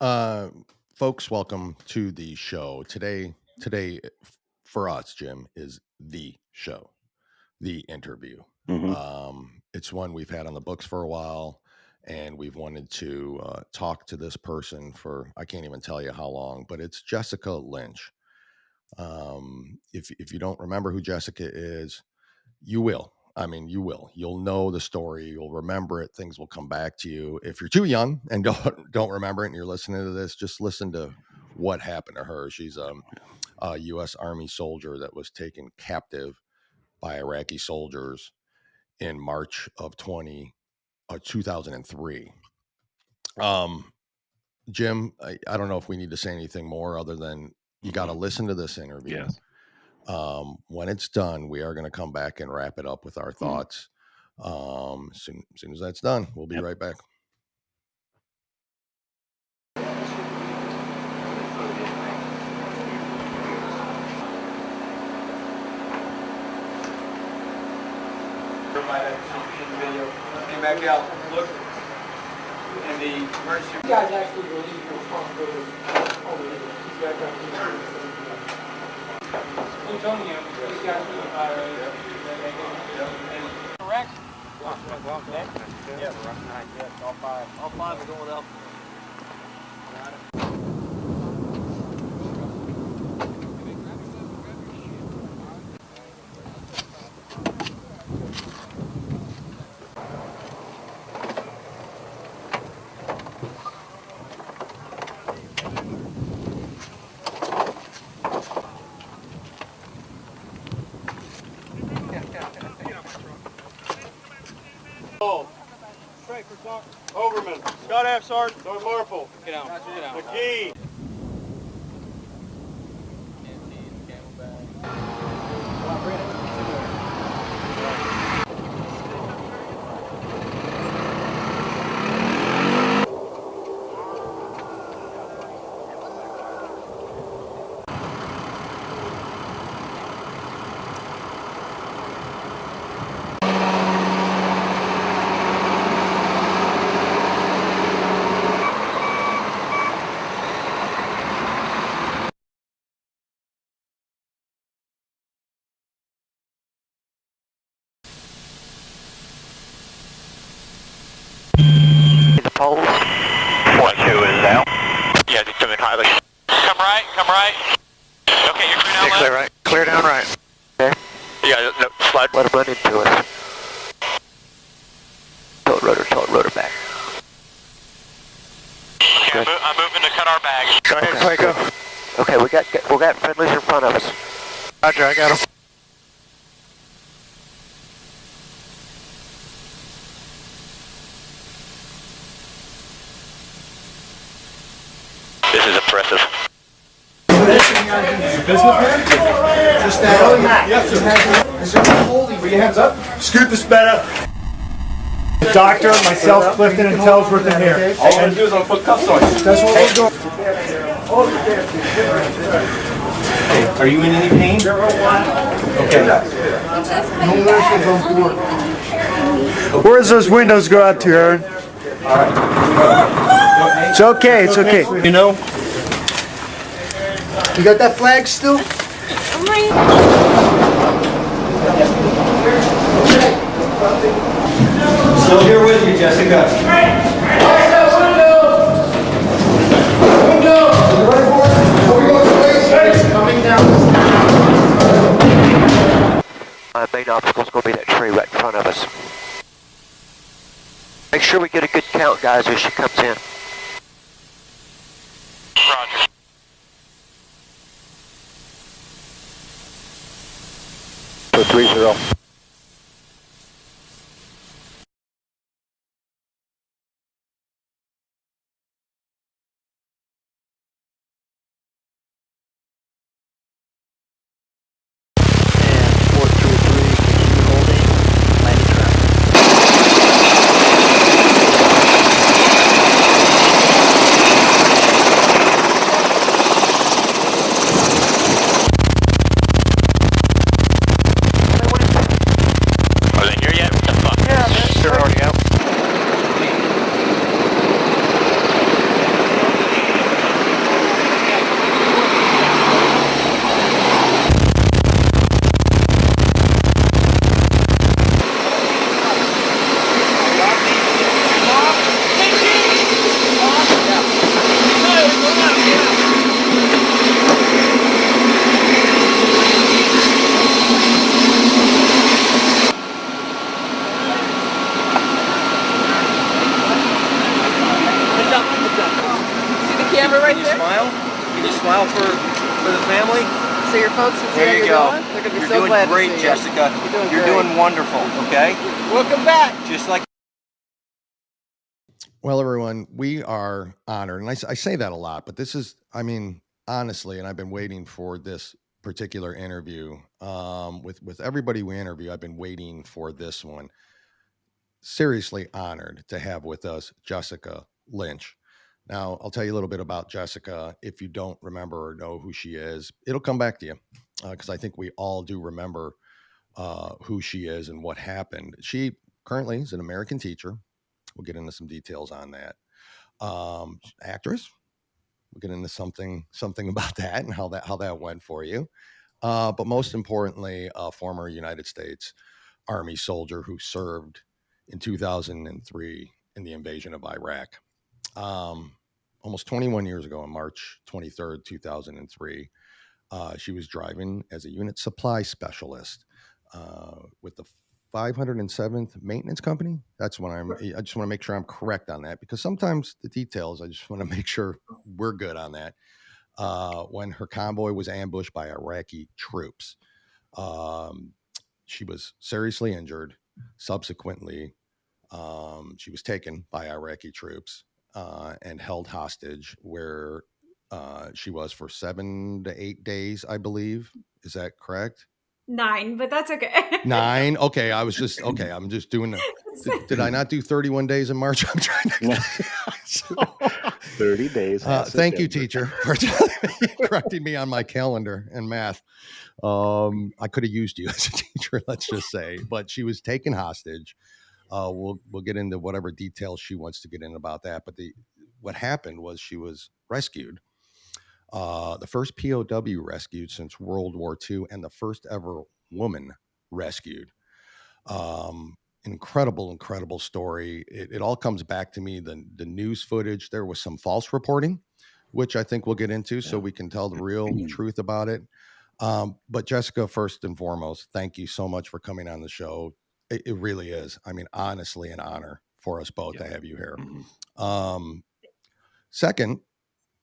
Uh, Folks, welcome to the show. Today for us, Jim, is the show, the interview. Mhm. It's one we've had on the books for a while, and we've wanted to talk to this person for I can't even tell you how long, but it's Jessica Lynch. If you don't remember who Jessica is, you will. I mean, you will. You'll know the story. You'll remember it. Things will come back to you. If you're too young and don't remember it, and you're listening to this, just listen to what happened to her. She's a U.S. Army soldier that was taken captive by Iraqi soldiers in March of 2003. Jim, I don't know if we need to say anything more other than you got to listen to this interview. Yes. When it's done, we are going to come back and wrap it up with our thoughts. Soon as that's done, we'll be right back. Everybody that's in the video, came back out, look, and the emergency. You guys actually relieve your responsibility over here. You guys have to plutonium, these guys do it by correct? Yeah, all five are going up. Overman, Scott F. Sergeant, North Marple. Get out. McGee. The poles. 1-2 is out. Yeah, just come in highly. Come right. Okay, you're clear down left. Clear right. Clear down right. Okay. Yeah, no, slide. Let him run into us. Tilt rotor back. Okay, I'm moving to cut our bags. Go ahead, go. Okay, we got friendlies in front of us. Roger, I got them. This is impressive. Just that. Yes, put your hands up. Scoot this better. The doctor, myself, Clifton, and Tellsworth in here. All I'm going to do is I'm going to put cuffs on you. That's what we're doing. Are you in any pain? Okay. Where's those windows go out to, Aaron? It's okay, it's okay. You know? You got that flag still? Still here with you, Jessica. Coming down. Our main obstacle is going to be that tree right in front of us. Make sure we get a good count, guys, as she comes in. Roger. So 3-0. camera right there? Smile. Can you smile for the family? So your folks can see There how you you're go. doing? They're going to be You're so doing glad great, to see Jessica. you. You're doing wonderful, okay? Welcome back. Just like. Well, everyone, we are honored. And I say that a lot, but this is, I mean, honestly, and I've been waiting for this particular interview. With everybody we interview, I've been waiting for this one. Seriously honored to have with us Jessica Lynch. Now, I'll tell you a little bit about Jessica. If you don't remember or know who she is, it'll come back to you because I think we all do remember who she is and what happened. She currently is an American teacher. We'll get into some details on that. Actress. We'll get into something about that and how that went for you. But most importantly, a former United States Army soldier who served in 2003 in the invasion of Iraq. Almost 21 years ago, on March 23rd, 2003, she was driving as a unit supply specialist with the 507th Maintenance Company. That's when I just want to make sure I'm correct on that because sometimes the details, I just want to make sure we're good on that. When her convoy was ambushed by Iraqi troops, she was seriously injured. Subsequently, she was taken by Iraqi troops and held hostage, where she was for 7 to 8 days, I believe. Is that correct? 9, but that's okay. 9. Okay, I'm just doing the. Did I not do 31 days in March? I'm trying to. So, 30 days. Thank you, teacher, for correcting me on my calendar and math. I could have used you as a teacher, let's just say, but she was taken hostage. We'll get into whatever details she wants to get in about that. But what happened was she was rescued. The first POW rescued since World War II, and the first ever woman rescued. Incredible story. It all comes back to me. The news footage, there was some false reporting, which I think we'll get into so we can tell the real truth about it. But Jessica, first and foremost, thank you so much for coming on the show. It really is. I mean, honestly, an honor for us both to have you here. Second,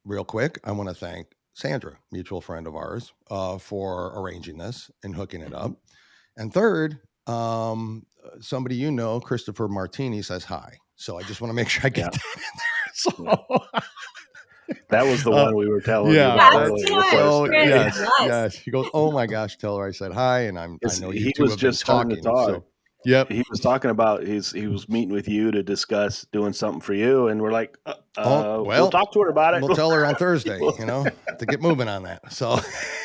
real quick, I want to thank Sandra, mutual friend of ours, for arranging this and hooking it up. And third, somebody you know, Christopher Martini, says hi. So I just want to make sure I get that in there. So that was the one we were telling you yeah, about That's earlier. so Yes. yes. He goes, "Oh my gosh, tell her I said hi," and I know you He two was have been just starting to talking. talk. So, yep. He was talking about he was meeting with you to discuss doing something for you, and we're like, we'll talk to her about it. We'll tell her on Thursday, to get moving on that. So,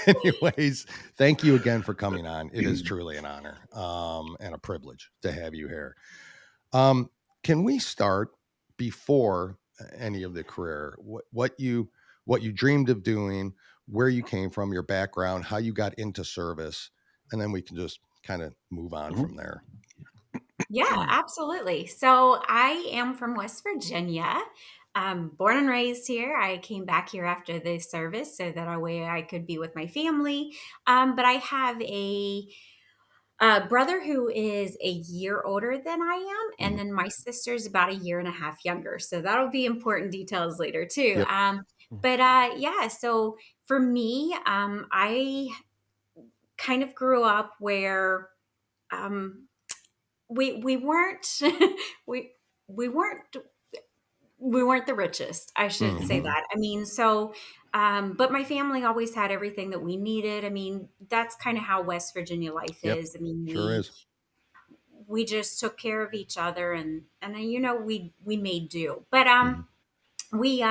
anyways, thank you again for coming on. It is truly an honor and a privilege to have you here. Can we start before any of the career? What you dreamed of doing, where you came from, your background, how you got into service, and then we can just kind of move on from there. Yeah, absolutely. So I am from West Virginia. Born and raised here. I came back here after the service so that way I could be with my family. But I have a brother who is a year older than I am, and then my sister's about a year and a half younger. So that'll be important details later too. Yep. But yeah, so for me, I kind of grew up where we weren't we we weren't we weren't the richest. I should say that. I mean, so but my family always had everything that we needed. I mean, that's kind of how West Virginia life Yep. is. I mean, Sure is. we just took care of each other and we made do. But we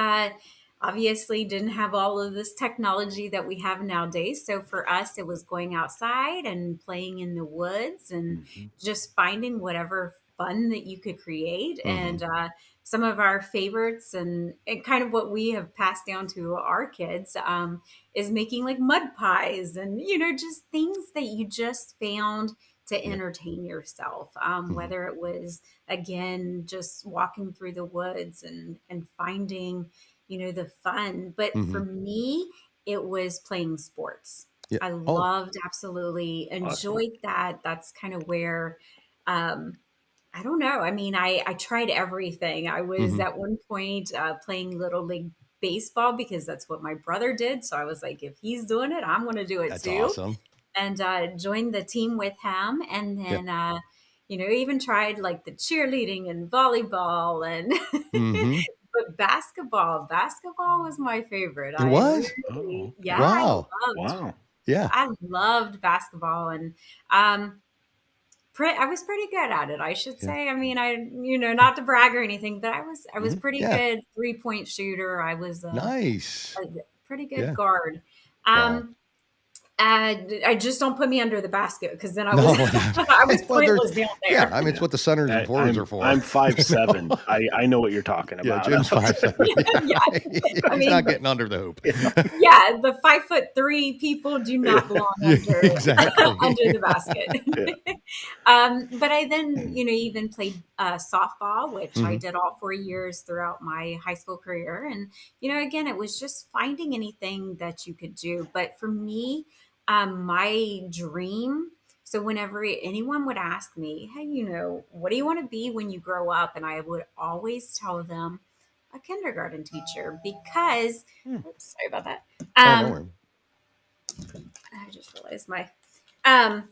obviously didn't have all of this technology that we have nowadays. So for us, it was going outside and playing in the woods and just finding whatever fun that you could create. And some of our favorites and kind of what we have passed down to our kids is making like mud pies and, just things that you just found to entertain yourself, whether it was again just walking through the woods and finding the fun. But for me, it was playing sports. Yeah. I loved, absolutely enjoyed that. That's kind of where I don't know. I mean, I tried everything. I was at one point playing little league baseball because that's what my brother did. So I was like, if he's doing it, I'm going to do it That's too. awesome. And joined the team with him. And Yep. then, even tried like the cheerleading and volleyball and Mm-hmm. but basketball was my favorite. It was? Oh, okay. Wow. Wow. Yeah. I loved basketball, and I was pretty good at it, I should Yeah. say. I mean, not to brag or anything, but I was pretty Yeah. good 3-point shooter. I was Nice. a pretty good Yeah. guard. Wow. I just don't put me under the basket because then I No, was yeah. I was Well, there's- pointless down Yeah, there. I mean, it's what the centers and forwards are for. I'm 5'7". I know what you're talking Yeah, about. Jim's 5'7". Yeah. I He's mean, not getting under the hoop. yeah, the 5'3" people do not belong Yeah, under exactly. under the basket. Yeah. But I then, even played softball, which I Mhm. did all 4 years throughout my high school career. And, again, it was just finding anything that you could do. But for me, my dream. So whenever anyone would ask me, hey, what do you want to be when you grow up? And I would always tell them a kindergarten teacher because, oops, sorry about that. Oh, no worries. I just realized um,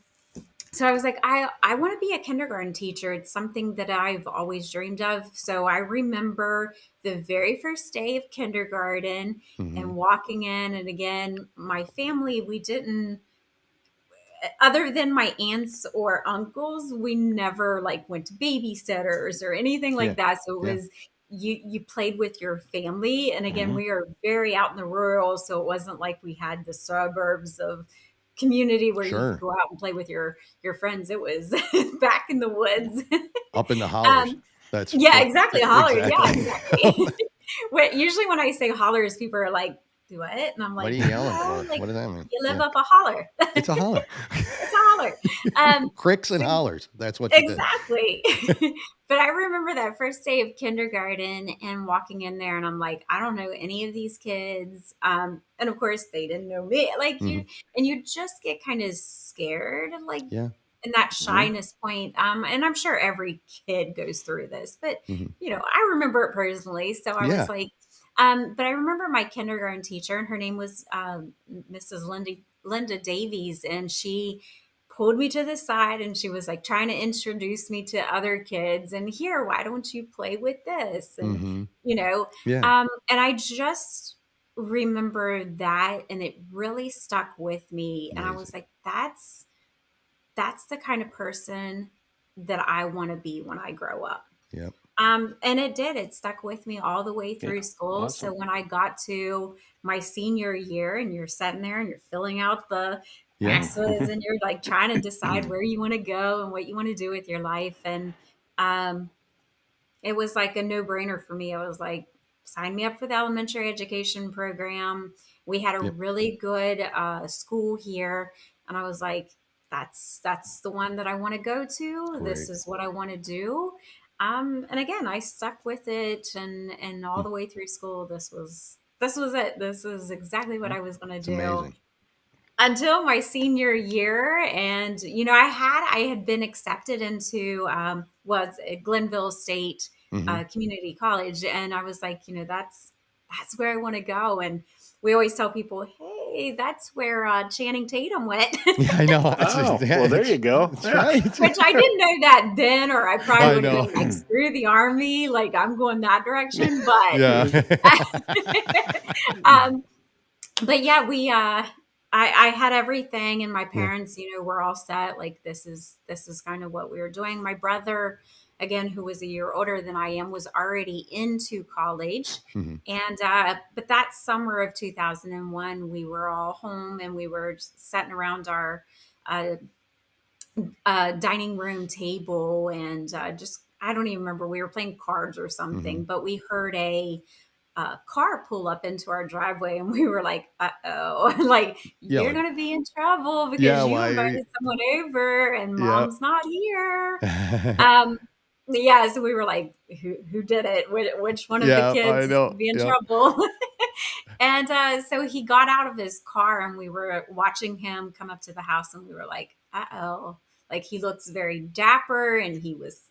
so I was like, I want to be a kindergarten teacher. It's something that I've always dreamed of. So I remember the very first day of kindergarten Mhm. and walking in. And again, my family, we didn't, other than my aunts or uncles, we never like went to babysitters or anything Yeah. like that. So it Yeah. was you played with your family. And again, Mhm. we are very out in the rural, so it wasn't like we had the suburbs of community where you could Sure. go out and play with your friends. It was back in the woods. Up in the hollers. um, That's yeah, what exactly. Holler. Yeah, exactly. exactly. Usually when I say hollers, people are like, do what? And I'm What are like, you yelling for? like What does that mean? you live Yeah. up a holler. It's a holler. It's a holler. Cricks and So hollers. That's what you did. exactly. But I remember that first day of kindergarten and walking in there, and I'm like, I don't know any of these kids. And of course, they didn't know me. Like Mhm. you just get kind of scared, like Yeah. in that Mhm. shyness point. And I'm sure every kid goes through this, but Mhm. I remember it personally. So I was Yeah. like, but I remember my kindergarten teacher, and her name was Mrs. Linda Davies, and she pulled me to the side and she was like trying to introduce me to other kids and here, why don't you play with this? And, Mhm. you know, Yeah. and I just remember that and it really stuck with me. And I was Amazing. like, that's the kind of person that I want to be when I grow up. Yep. And it did. It stuck with me all the way Yeah. through school. So Awesome. when I got to my senior year and you're sitting there and you're filling out the Yeah. FAFSAs and you're like trying to decide where you want to go and what you want to do with your life. And um, it was like a no-brainer for me. I was like, sign me up for the elementary education program. We had a Yep. really good school here, and I was like, that's the one that I want to go to. This Great. is what I want to do. And again, I stuck with it, and all Mm. the way through school, this was it. This is exactly what Yeah. I was going to It's do amazing. until my senior year. And I had been accepted into was Glenville State Mhm. Community College, and I was like, that's where I want to go. And we always tell people, hey, that's where Channing Tatum went. Yeah, I know. Oh, Yeah, well, there you go. That's Yeah. right. Which I didn't know that then, or I probably I would have know. been like, screw the army, like I'm going that direction. But Yeah. um, but yeah, I had everything, and my Yeah. parents, were all set. Like this is kind of what we were doing. My brother, again, who was a year older than I am, was already into college. Mhm. And but that summer of 2001, we were all home and we were just sitting around our uh, dining room table, and just I don't even remember. We were playing cards or something, Mhm. but we heard a car pull up into our driveway, and we were like, "Uh-oh!" Like Yeah, you're like, gonna be in trouble yeah, because you why are you invited someone over, and Yep. mom's not here. Um, yeah, so we were like, "Who did it? Which one of the Yeah, I kids is know. gonna be in Yep. trouble?" And so he got out of his car, and we were watching him come up to the house, and we were like, "Uh-oh!" Like he looks very dapper, and he was,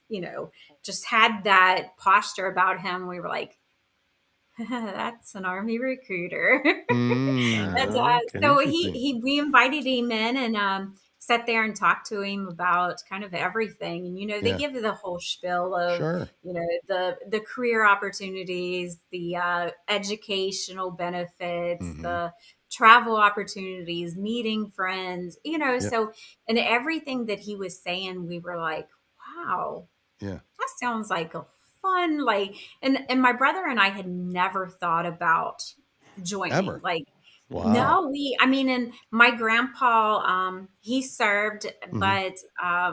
just had that posture about him. We were like, That's an Army recruiter. And Okay. so Interesting. we invited him in and sat there and talked to him about kind of everything. And they Yeah. give you the whole spiel of Sure. the career opportunities, the educational benefits, Mm-hmm. the travel opportunities, meeting friends. Yep. So and everything that he was saying, we were like, wow, Yeah. that sounds like a fun and my brother and I had never thought about joining. Ever. Like Wow. no, and my grandpa he served, Mm-hmm. but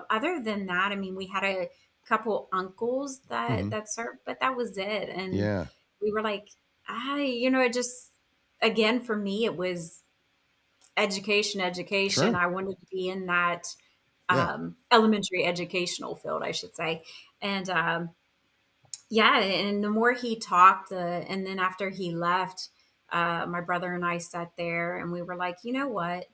other than that, we had a couple uncles Mm-hmm. that served, but that was it. And Yeah. we were like, it just again for me it was education. Sure. I wanted to be in that Yeah. elementary educational field, I should say. And yeah, and the more he talked, and then after he left, my brother and I sat there and we were like, you know what?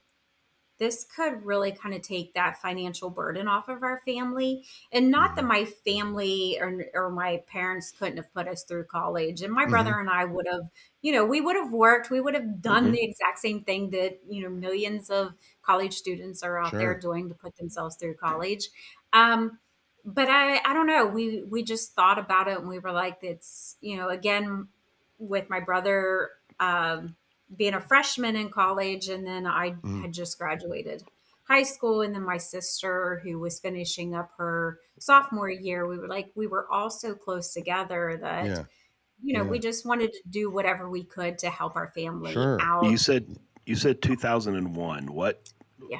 This could really kind of take that financial burden off of our family. And not that Mm-hmm. my family or my parents couldn't have put us through college. And my Mm-hmm. brother and I would have, we would have worked, we would have done Mhm. the exact same thing that, millions of college students are out there Sure. doing to put themselves through college. Um, but I don't know. We just thought about it and we were like, it's, again, with my brother, being a freshman in college, and then I Mm-hmm. had just graduated high school, and then my sister who was finishing up her sophomore year, we were all so close together that Yeah. Yeah. we just wanted to do whatever we could to help our family Sure. out. You said 2001. Yeah.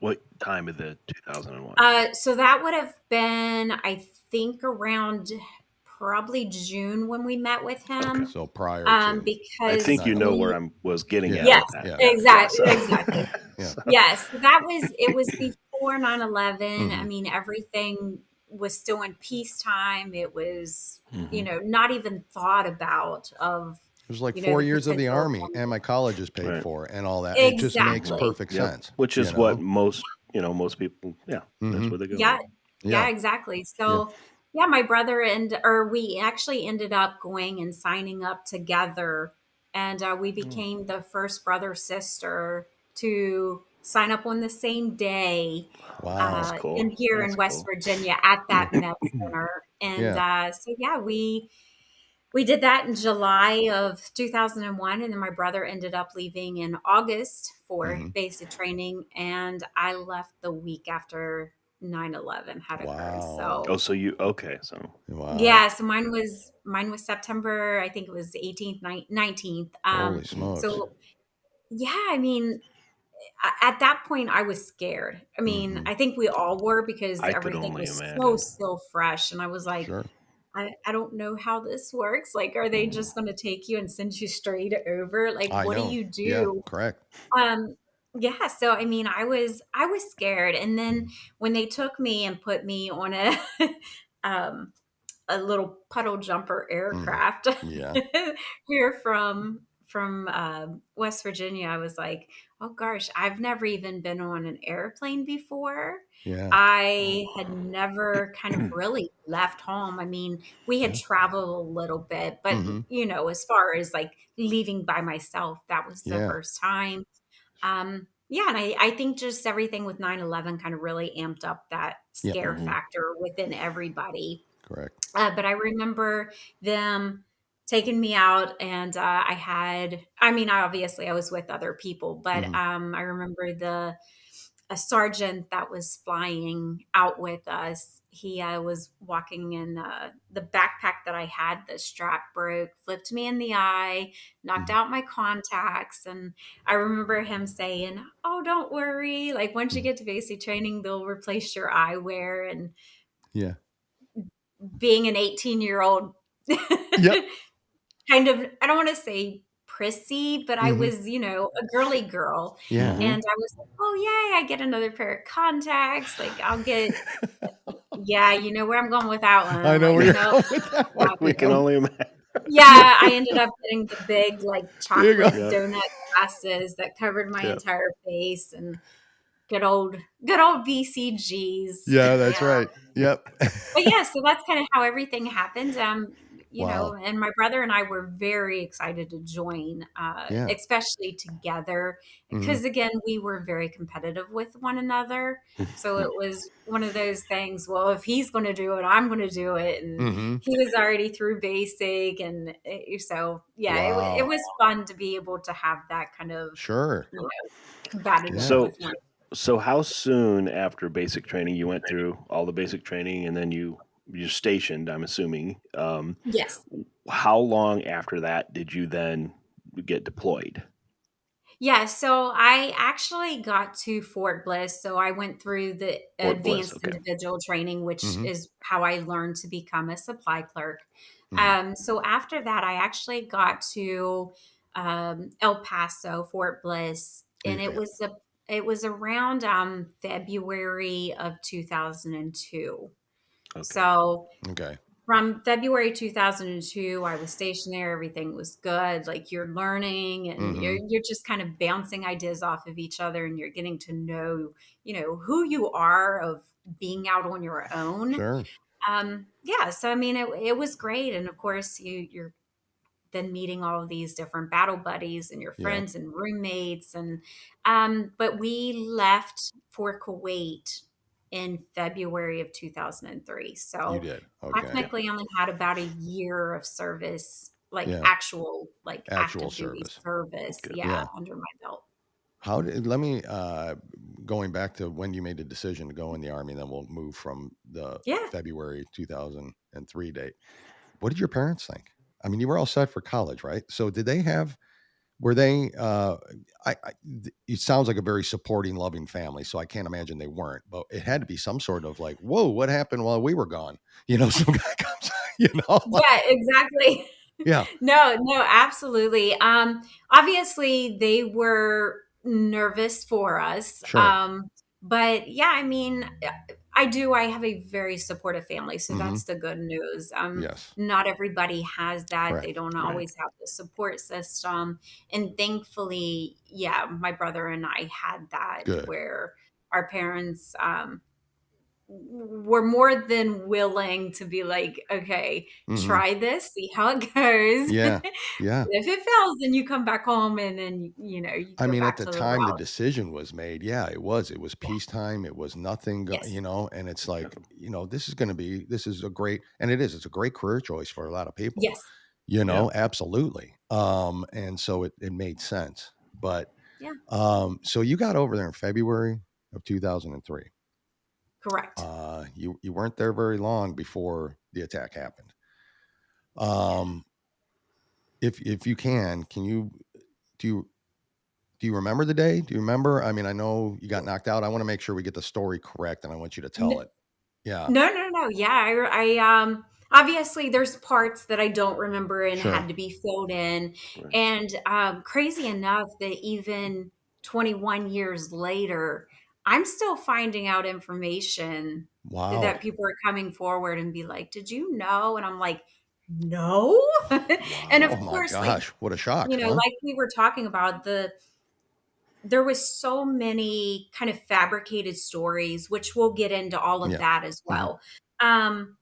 What time of the 2001? So that would have been, I think, around probably June when we met with Okay. him. So prior to I Because think you know where he, I was getting Yeah. at yes, with that. Yeah. exactly, So- exactly. Yeah. Yes, it was before 9/11. Mm-hmm. Everything was still in peacetime. It was, Mhm. not even thought about of, It was like 4 the years of the potential of Army and my college is paid Right. for and all that. It just makes exactly. perfect Yep. sense. Which is what most people, that's Mm-hmm. where they go. Yeah, yeah, Yeah. exactly. Yeah. So, yeah, my brother or we actually ended up going and signing up together, and we became the first brother sister to sign up on the same day Wow. That's cool. in here in That's West cool. Virginia at Yeah. that Met Center. And Yeah. so, yeah, we did that in July of 2001, and then my brother ended up leaving in August for Mm-hmm. basic training, and I left the week after 9/11 had occurred. Wow. Oh, So so so Wow. yeah, so mine was September, I think it was 18th, 19th. Holy smokes. So yeah, at that point I was scared. Mm-hmm. I think we all were because I could everything only was so imagine. still fresh, and I was like, Sure. I don't know how this works. Like, are they just going to take you and send you straight over? Like, I what do know. you Yeah. do? Correct. Yeah. So, I was scared. And then when they took me and put me on um, a little puddle jumper Mm-hmm. aircraft Yeah. here from West Virginia, I was like, oh gosh, I've never even been on an airplane before. Yeah. I had never kind of really left home. We had Yeah. traveled a little bit, but Mm-hmm. as far as like leaving by myself, that was the Yeah. first time. Yeah, and I think just everything with 9/11 kind of really amped up that Yeah. scare Mhm. factor within everybody. Correct. But I remember them taking me out, and obviously I was with other people, but Mm-hmm. I remember a sergeant that was flying out with us. He was walking in the backpack that I had. The strap broke, flipped me in the eye, knocked Mm-hmm. out my contacts. And I remember him saying, oh, don't worry. Like, once you Mm-hmm. get to basic training, they'll replace your eyewear. And Yeah. being an 18-year-old, Yep. kind of, I don't want to say prissy, but I Mm-hmm. was, a girly girl. Yeah. Mhm. And I was like, oh, yay, I get another pair of contacts. Like, I'll get, yeah, you know where I'm going with that one. I know Like, where you're nope. going with that Yeah. one. We can only imagine. Yeah, I ended up getting the big, like, There you go. chocolate Yep. donut glasses that covered my Yep. entire face, and good old BCGs. Yeah, that's Yeah. right. Yep. But yeah, so that's kind of how everything happened. you know, and my brother and I were very excited to join, Yeah. especially together, because again, we were very competitive with one another. So it was one of those things. Well, if he's going to do it, I'm going to do it, and he was already through basic, and so yeah, it Wow. was fun to be able to have that kind of, Sure. you know, combating Yeah. with So, one. so how soon after basic training you went through all the basic training and then you're stationed? I'm assuming. Yes. How long after that did you then get deployed? Yeah, so I actually got to Fort Bliss. So I went through the Fort Bliss. advanced Okay. individual training, which Mm-hmm. is how I learned to become a supply clerk. Mm-hmm. So after that, I actually got to El Paso, Fort Bliss, and Okay. it was around February of 2002. Okay. So Okay. from February 2002, I was stationed there. Everything was good. Like you're learning and Mm-hmm. you're just kind of bouncing ideas off of each other and you're getting to know, you know, who you are of being out on your own. Sure. Yeah. So, I mean, it was great. And of course you're then meeting all of these different battle buddies and your Yeah. friends and roommates. And, but we left for Kuwait in February of 2003. You So did. Okay. technically only had about a year of service, Yeah. like Actual active duty service. service. Okay. Yeah. Yeah. Under my belt. How did, let me, going back to when you made the decision to go in the Army, then we'll move from the Yeah. February 2003 date. What did your parents think? I mean, you were all set for college, right? So did they have, were they, it sounds like a very supporting, loving family. So I can't imagine they weren't, but it had to be some sort of like, whoa, what happened while we were gone? You know, some guy comes, you know, Yeah, exactly. yeah, No, absolutely. Obviously they were nervous for us. sure. But yeah, I mean, I have a very supportive family, so Hmm. that's the good news. Yes. Not everybody has that. They Correct. don't Right. always have the support system. And thankfully, yeah, my brother and I had that Good. where our parents, were more than willing to be like, okay, Hmm. try this, see how it goes. Yeah. Yeah. If it fails, then you come back home and then you I go mean, at back the to the time the route. decision was made, yeah, it was Yeah. peacetime. It was nothing, Yes. you know, and it's like, you know, this is a great, and it's a great career choice for a lot of people, Yes. you Yeah. know, absolutely. And so it made sense. But, Yeah. so you got over there in February of 2003. Correct. You weren't there very long before the attack happened. Yeah. Um, if you can you, do you, do you remember the day? Do you remember? I mean, I know you got knocked out. I want to make sure we get the story correct, and I want you to tell it. Yeah, No. Yeah, obviously there's parts that I don't remember and sure. had to be filled in. Right. And crazy enough that even 21 years later, I'm still finding out information Wow. that people are coming forward and be like, "Did you know?" And I'm like, "No." Wow. And of Oh my course, like, gosh. What a shock, you know, huh? like we were talking about, there was so many kind of fabricated stories, which we'll get into all of Yeah. that as Hmm. well. Um,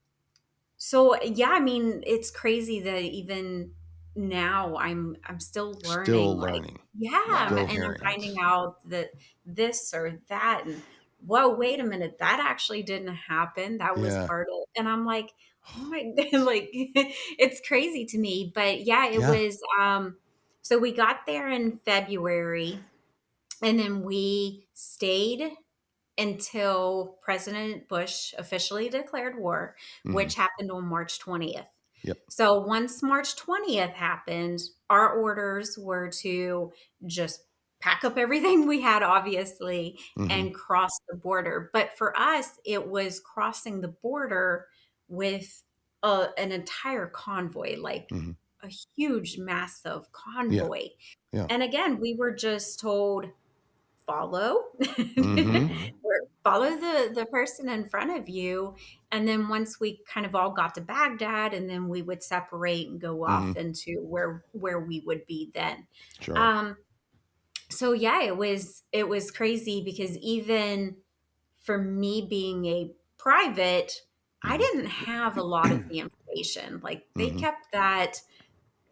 so yeah, I mean, it's crazy that even now I'm still learning, Still like, learning. yeah, Still and I'm hearing. finding out that this or that, and whoa, wait a minute, that actually didn't happen. That was Yeah. part of, and I'm like, oh my, like it's crazy to me. But yeah, it Yeah. was. So we got there in February, and then we stayed until President Bush officially declared war, Hmm. which happened on March 20th. Yep. So once March 20th happened, our orders were to just pack up everything we had, obviously, Hmm. and cross the border. But for us, it was crossing the border with an entire convoy, like Hmm. a huge, massive Yeah. convoy. Yeah. And again, we were just told, follow Hmm. Mhm. or follow the person in front of you. And then once we kind of all got to Baghdad, and then we would separate and go Hmm. off into where we would be then. Sure. um so yeah, it was crazy because even for me being a private, I Hmm. didn't have a lot of the information. Like they kept that,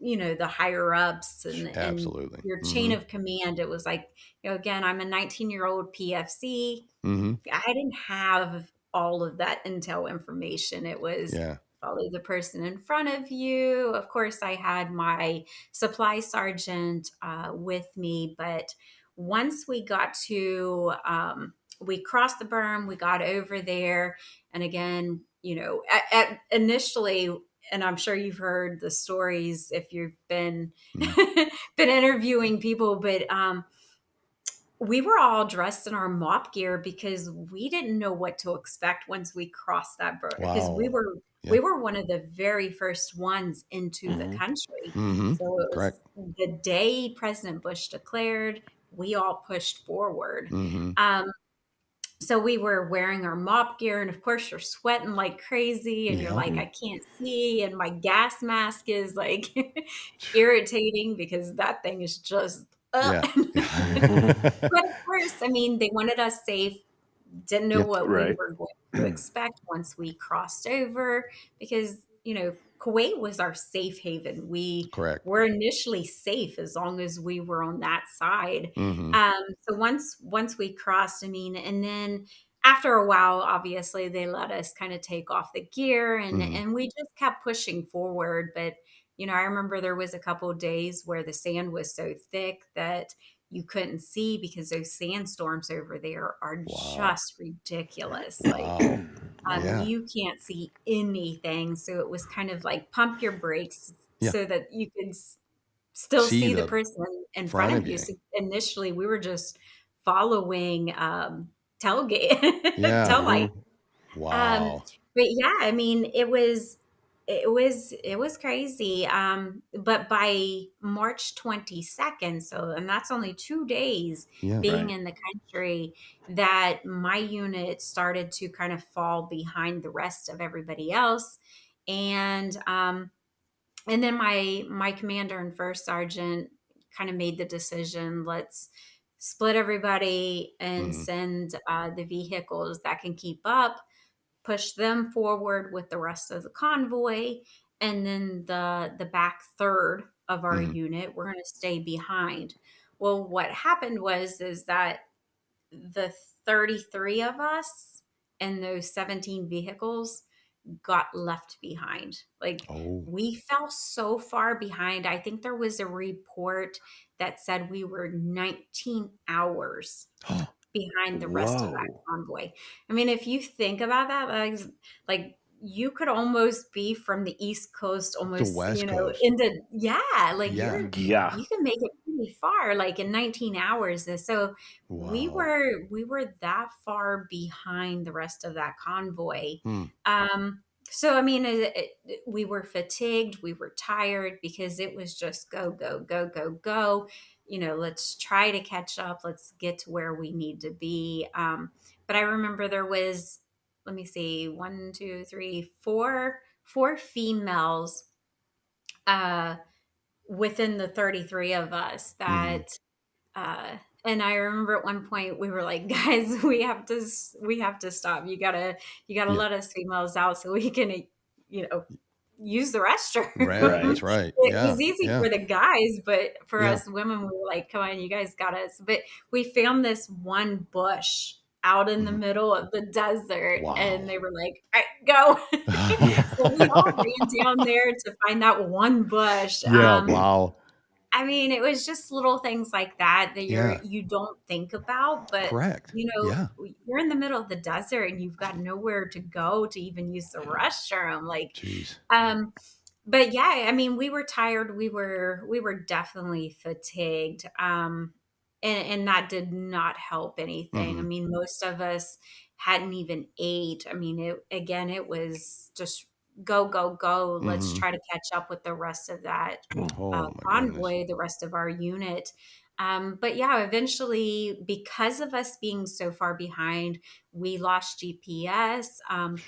the higher ups and Absolutely. your chain of command. It was like, again, I'm a 19-year-old PFC. I didn't have all of that intel information. It was Yeah. follow the person in front of you. Of course, I had my supply sergeant with me, but once we got to, we crossed the berm, we got over there, and again, initially, and I'm sure you've heard the stories if you've been been interviewing people, but we were all dressed in our mop gear because we didn't know what to expect once we crossed that border, because we Wow. were Yeah. we were one of the very first ones into the country. So it was Correct. the day President Bush declared, we all pushed forward. So we were wearing our mop gear, and of course you're sweating like crazy, and you're Yeah. like, I can't see, and my gas mask is like irritating because that thing is just Yeah. But of course, I mean, they wanted us safe. Didn't know Yeah. what we Right. were going to expect once we crossed over, because Kuwait was our safe haven. We Correct. were initially safe as long as we were on that side. So once we crossed, I mean, and then after a while, obviously they let us kind of take off the gear, and we just kept pushing forward. But I remember there was a couple of days where the sand was so thick that you couldn't see, because those sandstorms over there are just ridiculous. Like, Wow. Yeah. you can't see anything. So it was kind of like pump your brakes Yeah. so that you could still See see the the person in front front of of you. you. So initially we were just following tailgate, Yeah. tail light. Wow. But yeah, I mean, it was crazy. But by March 22nd, and that's only 2 days Yeah. being Right. in the country, that my unit started to kind of fall behind the rest of everybody else. And then my commander and first sergeant kind of made the decision, let's split everybody and send the vehicles that can keep up, push them forward with the rest of the convoy, and then the back third of our unit, we're going to stay behind. Well, what happened is that the 33 of us and those 17 vehicles got left behind. Like, Oh. we fell so far behind. I think there was a report that said we were 19 hours behind the rest of that Whoa. convoy. I mean, if you think about that, like you could almost be from the East Coast, The almost, West Coast. into, like Yeah. Yeah. you can make it pretty far, like in 19 hours. And so we Wow. were that far behind the rest of that convoy. Hmm. So I mean, we were fatigued, we were tired, because it was just go, go, go, go, go. Let's try to catch up. Let's get to where we need to be. But I remember there was, let me see, one, two, three, four females within the 33 of us that, and I remember at one point we were like, guys, we have to stop. You gotta Yeah. let us females out so we can, use the restroom. Right. That's right. It Yeah. was easy Yeah. for the guys, but for Yeah. us women, we were like, come on, you guys got us. But we found this one bush out in the middle of the desert, and Wow. they were like, all right, go. So we all ran down there to find that one bush. Yeah. Wow. I mean, it was just little things like that Yeah. you don't think about, but Correct. Yeah. you're in the middle of the desert and you've got nowhere to go to even use the restroom. Like, Jeez. but yeah, I mean, we were tired. We were definitely fatigued. And that did not help anything. I mean, most of us hadn't even ate. I mean, it was just go, go, go. Let's try to catch up with the rest of that Oh my goodness. convoy, the rest of our unit. But yeah, eventually, because of us being so far behind, we lost GPS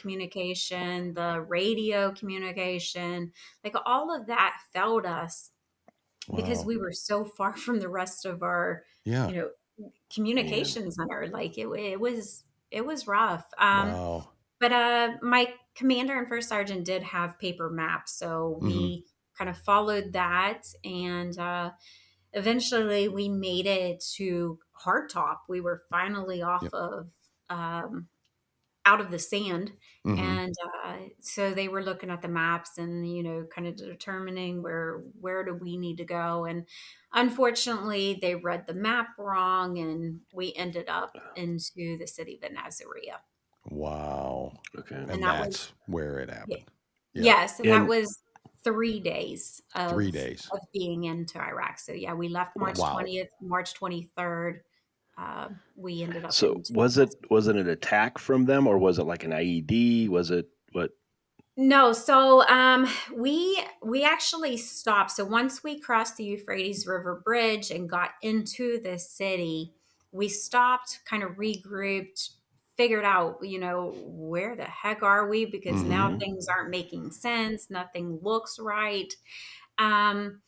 communication, the radio communication, like all of that failed us because Wow. we were so far from the rest of our, Yeah. communication center. Like it was rough. Wow. But my commander and first sergeant did have paper maps, so we kind of followed that, and eventually we made it to hardtop. We were finally off Yep. of out of the sand. Mm-hmm. And so they were looking at the maps and, kind of determining where do we need to go. And unfortunately, they read the map wrong, and we ended up into the city of Nasiriyah. Wow. Okay. And And that was, that's where it yeah, happened. Yeah. yes, and that And was 3 days 3 days. of being into Iraq. So yeah, we left March Wow. 20th, March 23rd. We ended up so into was it an attack from them, or was it like an IED? Was it what? No, so we actually stopped. So once we crossed the Euphrates River Bridge and got into the city, we stopped, kind of regrouped, figured out, where the heck are we? Because now Mhm. things aren't making sense, nothing looks right. Um,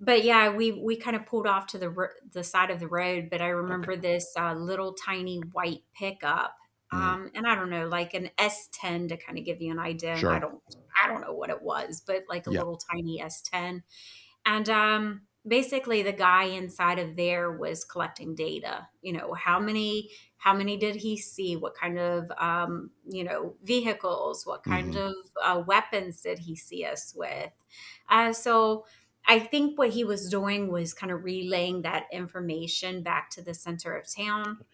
but yeah, we kind of pulled off to the side of the road. But I Okay. remember this little tiny white pickup, Mm. and I don't know, like an S10 to kind of give you an idea. And Sure. I don't know what it was, but like a Yeah. little tiny S10. And basically, the guy inside of there was collecting data. How many did he see? What kind of vehicles? What kind Mm-hmm. of weapons did he see us with? So I think what he was doing was kind of relaying that information back to the center of town.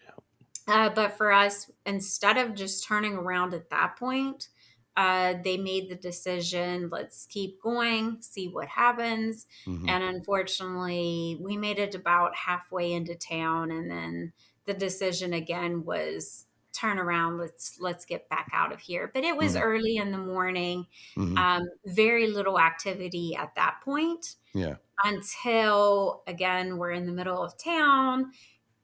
But for us, instead of just turning around at that point, they made the decision, let's keep going, see what happens. Mm-hmm. And unfortunately, we made it about halfway into town, and then the decision again was turn around, let's get back out of here. But it was Mm-hmm. early in the morning, Mm-hmm. very little activity at that point Yeah. until again we're in the middle of town.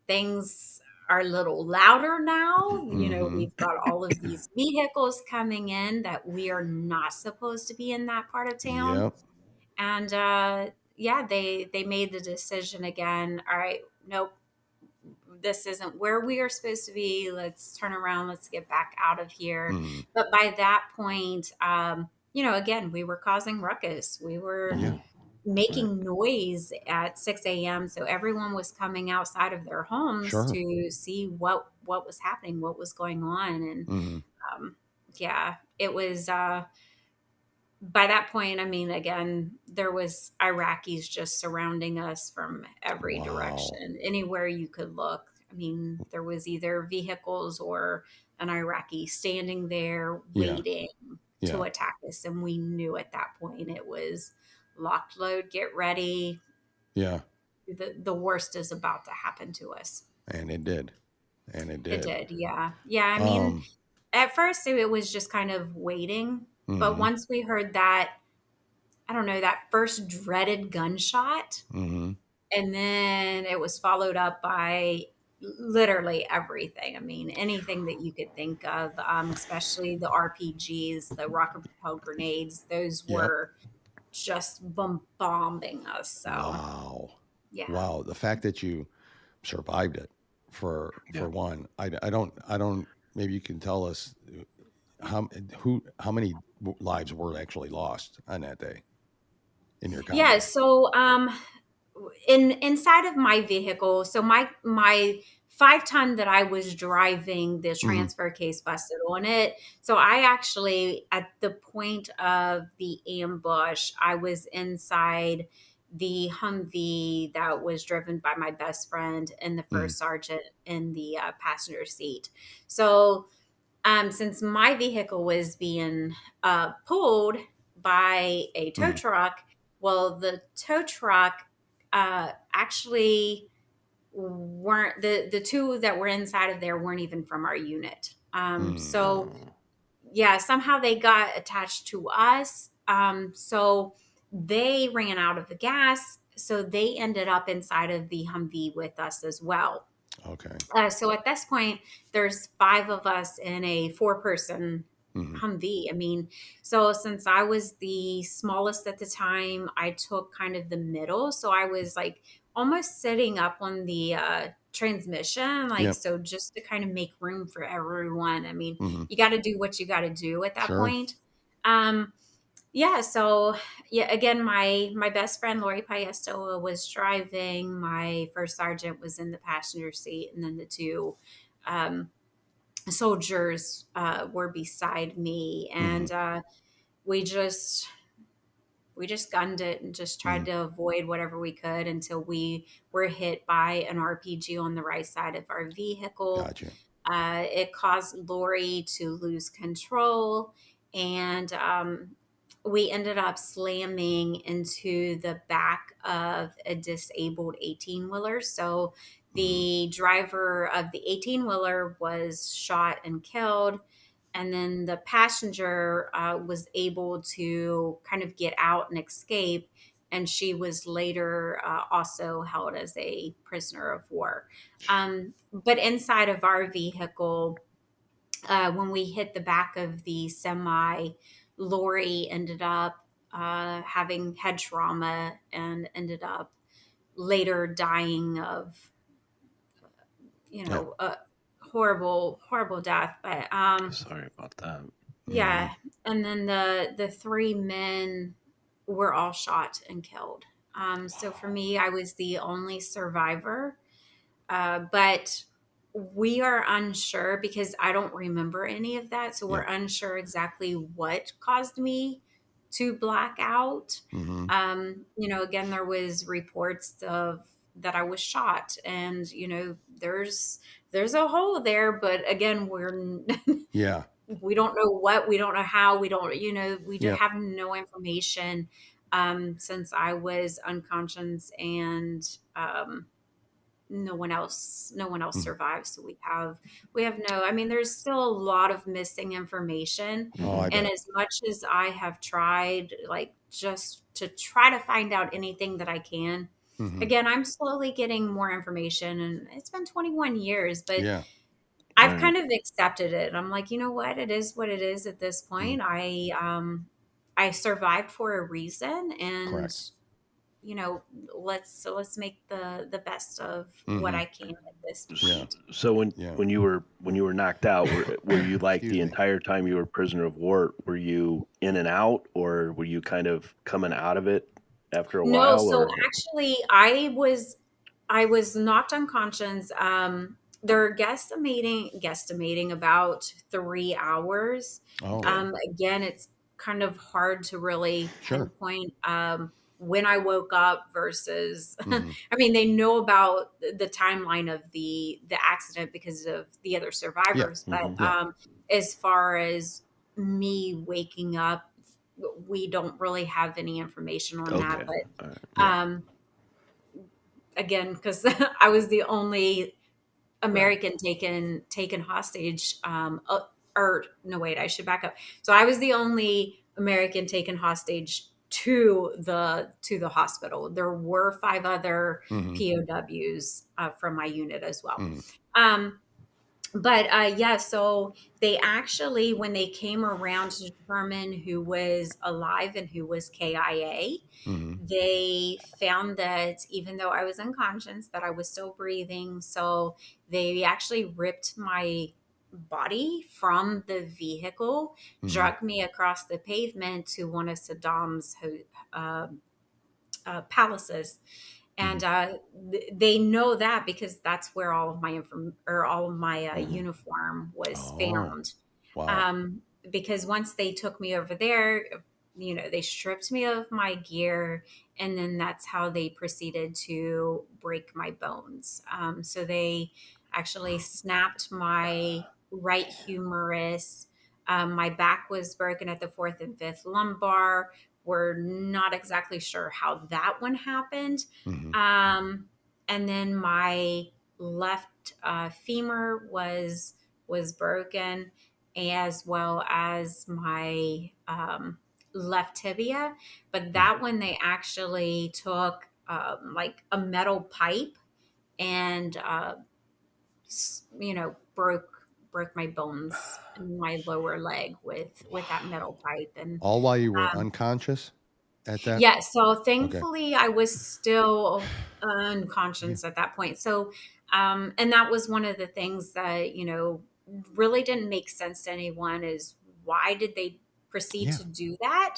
Things are a little louder now. Mm-hmm. We've got all of these vehicles coming in that we are not supposed to be in that part of town. Yep. And yeah, they made the decision again. All right, nope, this isn't where we are supposed to be. Let's turn around. Let's get back out of here. Mm-hmm. But by that point, again, we were causing ruckus. We were Yeah. Right. making noise at 6 a.m. So everyone was coming outside of their homes Sure. to see what was happening, what was going on. And Mm-hmm. yeah, it was by that point, I mean, again, there was Iraqis just surrounding us from every Wow. direction, anywhere you could look. I mean, there was either vehicles or an Iraqi standing there Yeah. waiting to Yeah. attack us. And we knew at that point it was locked, load, get ready. Yeah. The worst is about to happen to us. And it did. And it It did. did. Yeah. Yeah. I mean, Um. at first it was just kind of waiting. But Mm-hmm. once we heard that, I don't know, that first dreaded gunshot, Mm-hmm. and then it was followed up by literally everything. I mean, anything that you could think of, especially the RPGs, the rocket propelled grenades, those Yep. were just bombing us. So, Wow. yeah. Wow. The fact that you survived it for Yeah. one, I don't. Maybe you can tell us how many lives were actually lost on that day in your Yeah. convoy. So, inside of my vehicle, so my 5-ton that I was driving, the Mm-hmm. transfer case busted on it. So I actually, at the point of the ambush, I was inside the Humvee that was driven by my best friend and the Mm-hmm. first sergeant in the passenger seat. So since my vehicle was being pulled by a tow Mm-hmm. truck, well, the tow truck actually weren't the two that were inside of there weren't even from our unit. So Mm. yeah, somehow they got attached to us. So they ran out of the gas. So they ended up inside of the Humvee with us as well. Okay. So at this point, there's 5 of us in a 4-person Mm-hmm. Humvee. I mean, so since I was the smallest at the time, I took kind of the middle. So I was like almost sitting up on the transmission, like, Yep. so just to kind of make room for everyone. I mean, Hmm. you got to do what you got to do at that Sure. point. Um, yeah, so yeah, again, my best friend Lori Payesto was driving. My first sergeant was in the passenger seat, and then the two um, soldiers were beside me, Hmm. and we just we just gunned it and just Hmm. tried to avoid whatever we could until we were hit by an RPG on the right side of our vehicle. Gotcha. It caused Lori to lose control, and we ended up slamming into the back of a disabled 18 wheeler. So Hmm. the driver of the 18 wheeler was shot and killed. And then the passenger was able to kind of get out and escape. And she was later also held as a prisoner of war. But inside of our vehicle, when we hit the back of the semi, Lori ended up having head trauma and ended up later dying of, Yeah. a horrible, horrible death. But Sorry about that. Hmm. yeah, and then the three men were all shot and killed. So for me, I was the only survivor. But we are unsure because I don't remember any of that. So we're Yep. unsure exactly what caused me to black out. Hmm. Again, there was reports of that I was shot, and there's a hole there, but again, Yeah. we don't know what, we don't know how, we don't, we do Yep. have no information since I was unconscious, and no one else Mhm. survived. So we have no, I mean, there's still a lot of missing information. Oh, I And bet. as much as I have tried, like, just to try to find out anything that I can, Hmm. again, I'm slowly getting more information, and it's been 21 years, but Yeah. I've Right. kind of accepted it. I'm like, you know what, it is what it is at this Mm. point. I survived for a reason, and Correct. you know let's make the best of what Hmm. I can at this Yeah. point. So Yeah. when you were knocked out, were you like Excuse the me. entire time you were prisoner of war? Were you in and out, or were you kind of coming out of it after a No, while? so Or actually I was knocked unconscious. They're guesstimating about 3 hours. Oh, okay, Again, it's kind of hard to really sure. pinpoint when I woke up versus. Hmm. I mean, they know about the timeline of the accident because of the other Yeah. survivors, but hmm, Yeah. as far as me waking up, we don't really have any information on that. okay, But all right. Yeah. um, again, because I was the only Right. American taken hostage. Or no, wait, I should back up. So I was the only American taken hostage to the hospital. There were 5 other Hmm. POWs from my unit as well. Hmm. Um, but yeah, so they actually, when they came around to determine who was alive and who was KIA, Hmm. they found that even though I was unconscious, that I was still breathing. So they actually ripped my body from the vehicle, Hmm. dragged me across the pavement to one of Saddam's uh, palaces, Hmm. and they know that because that's where all of my Hmm. uniform was Oh, found. wow. um, because once they took me over there, they stripped me of my gear, and then that's how they proceeded to break my bones. So they actually snapped my right humerus. My back was broken at the fourth and fifth lumbar. We're not exactly sure how that one happened. Hmm. Um, and then my left femur was broken, as well as my left tibia. But that one, they actually took like a metal pipe and broke my bones in my lower leg with that metal pipe. And All while you were unconscious? at that? Yeah, so Okay. thankfully I was still Yeah. unconscious at that point. So, and that was one of the things that, really didn't make sense to anyone is why did they proceed Yeah. to do that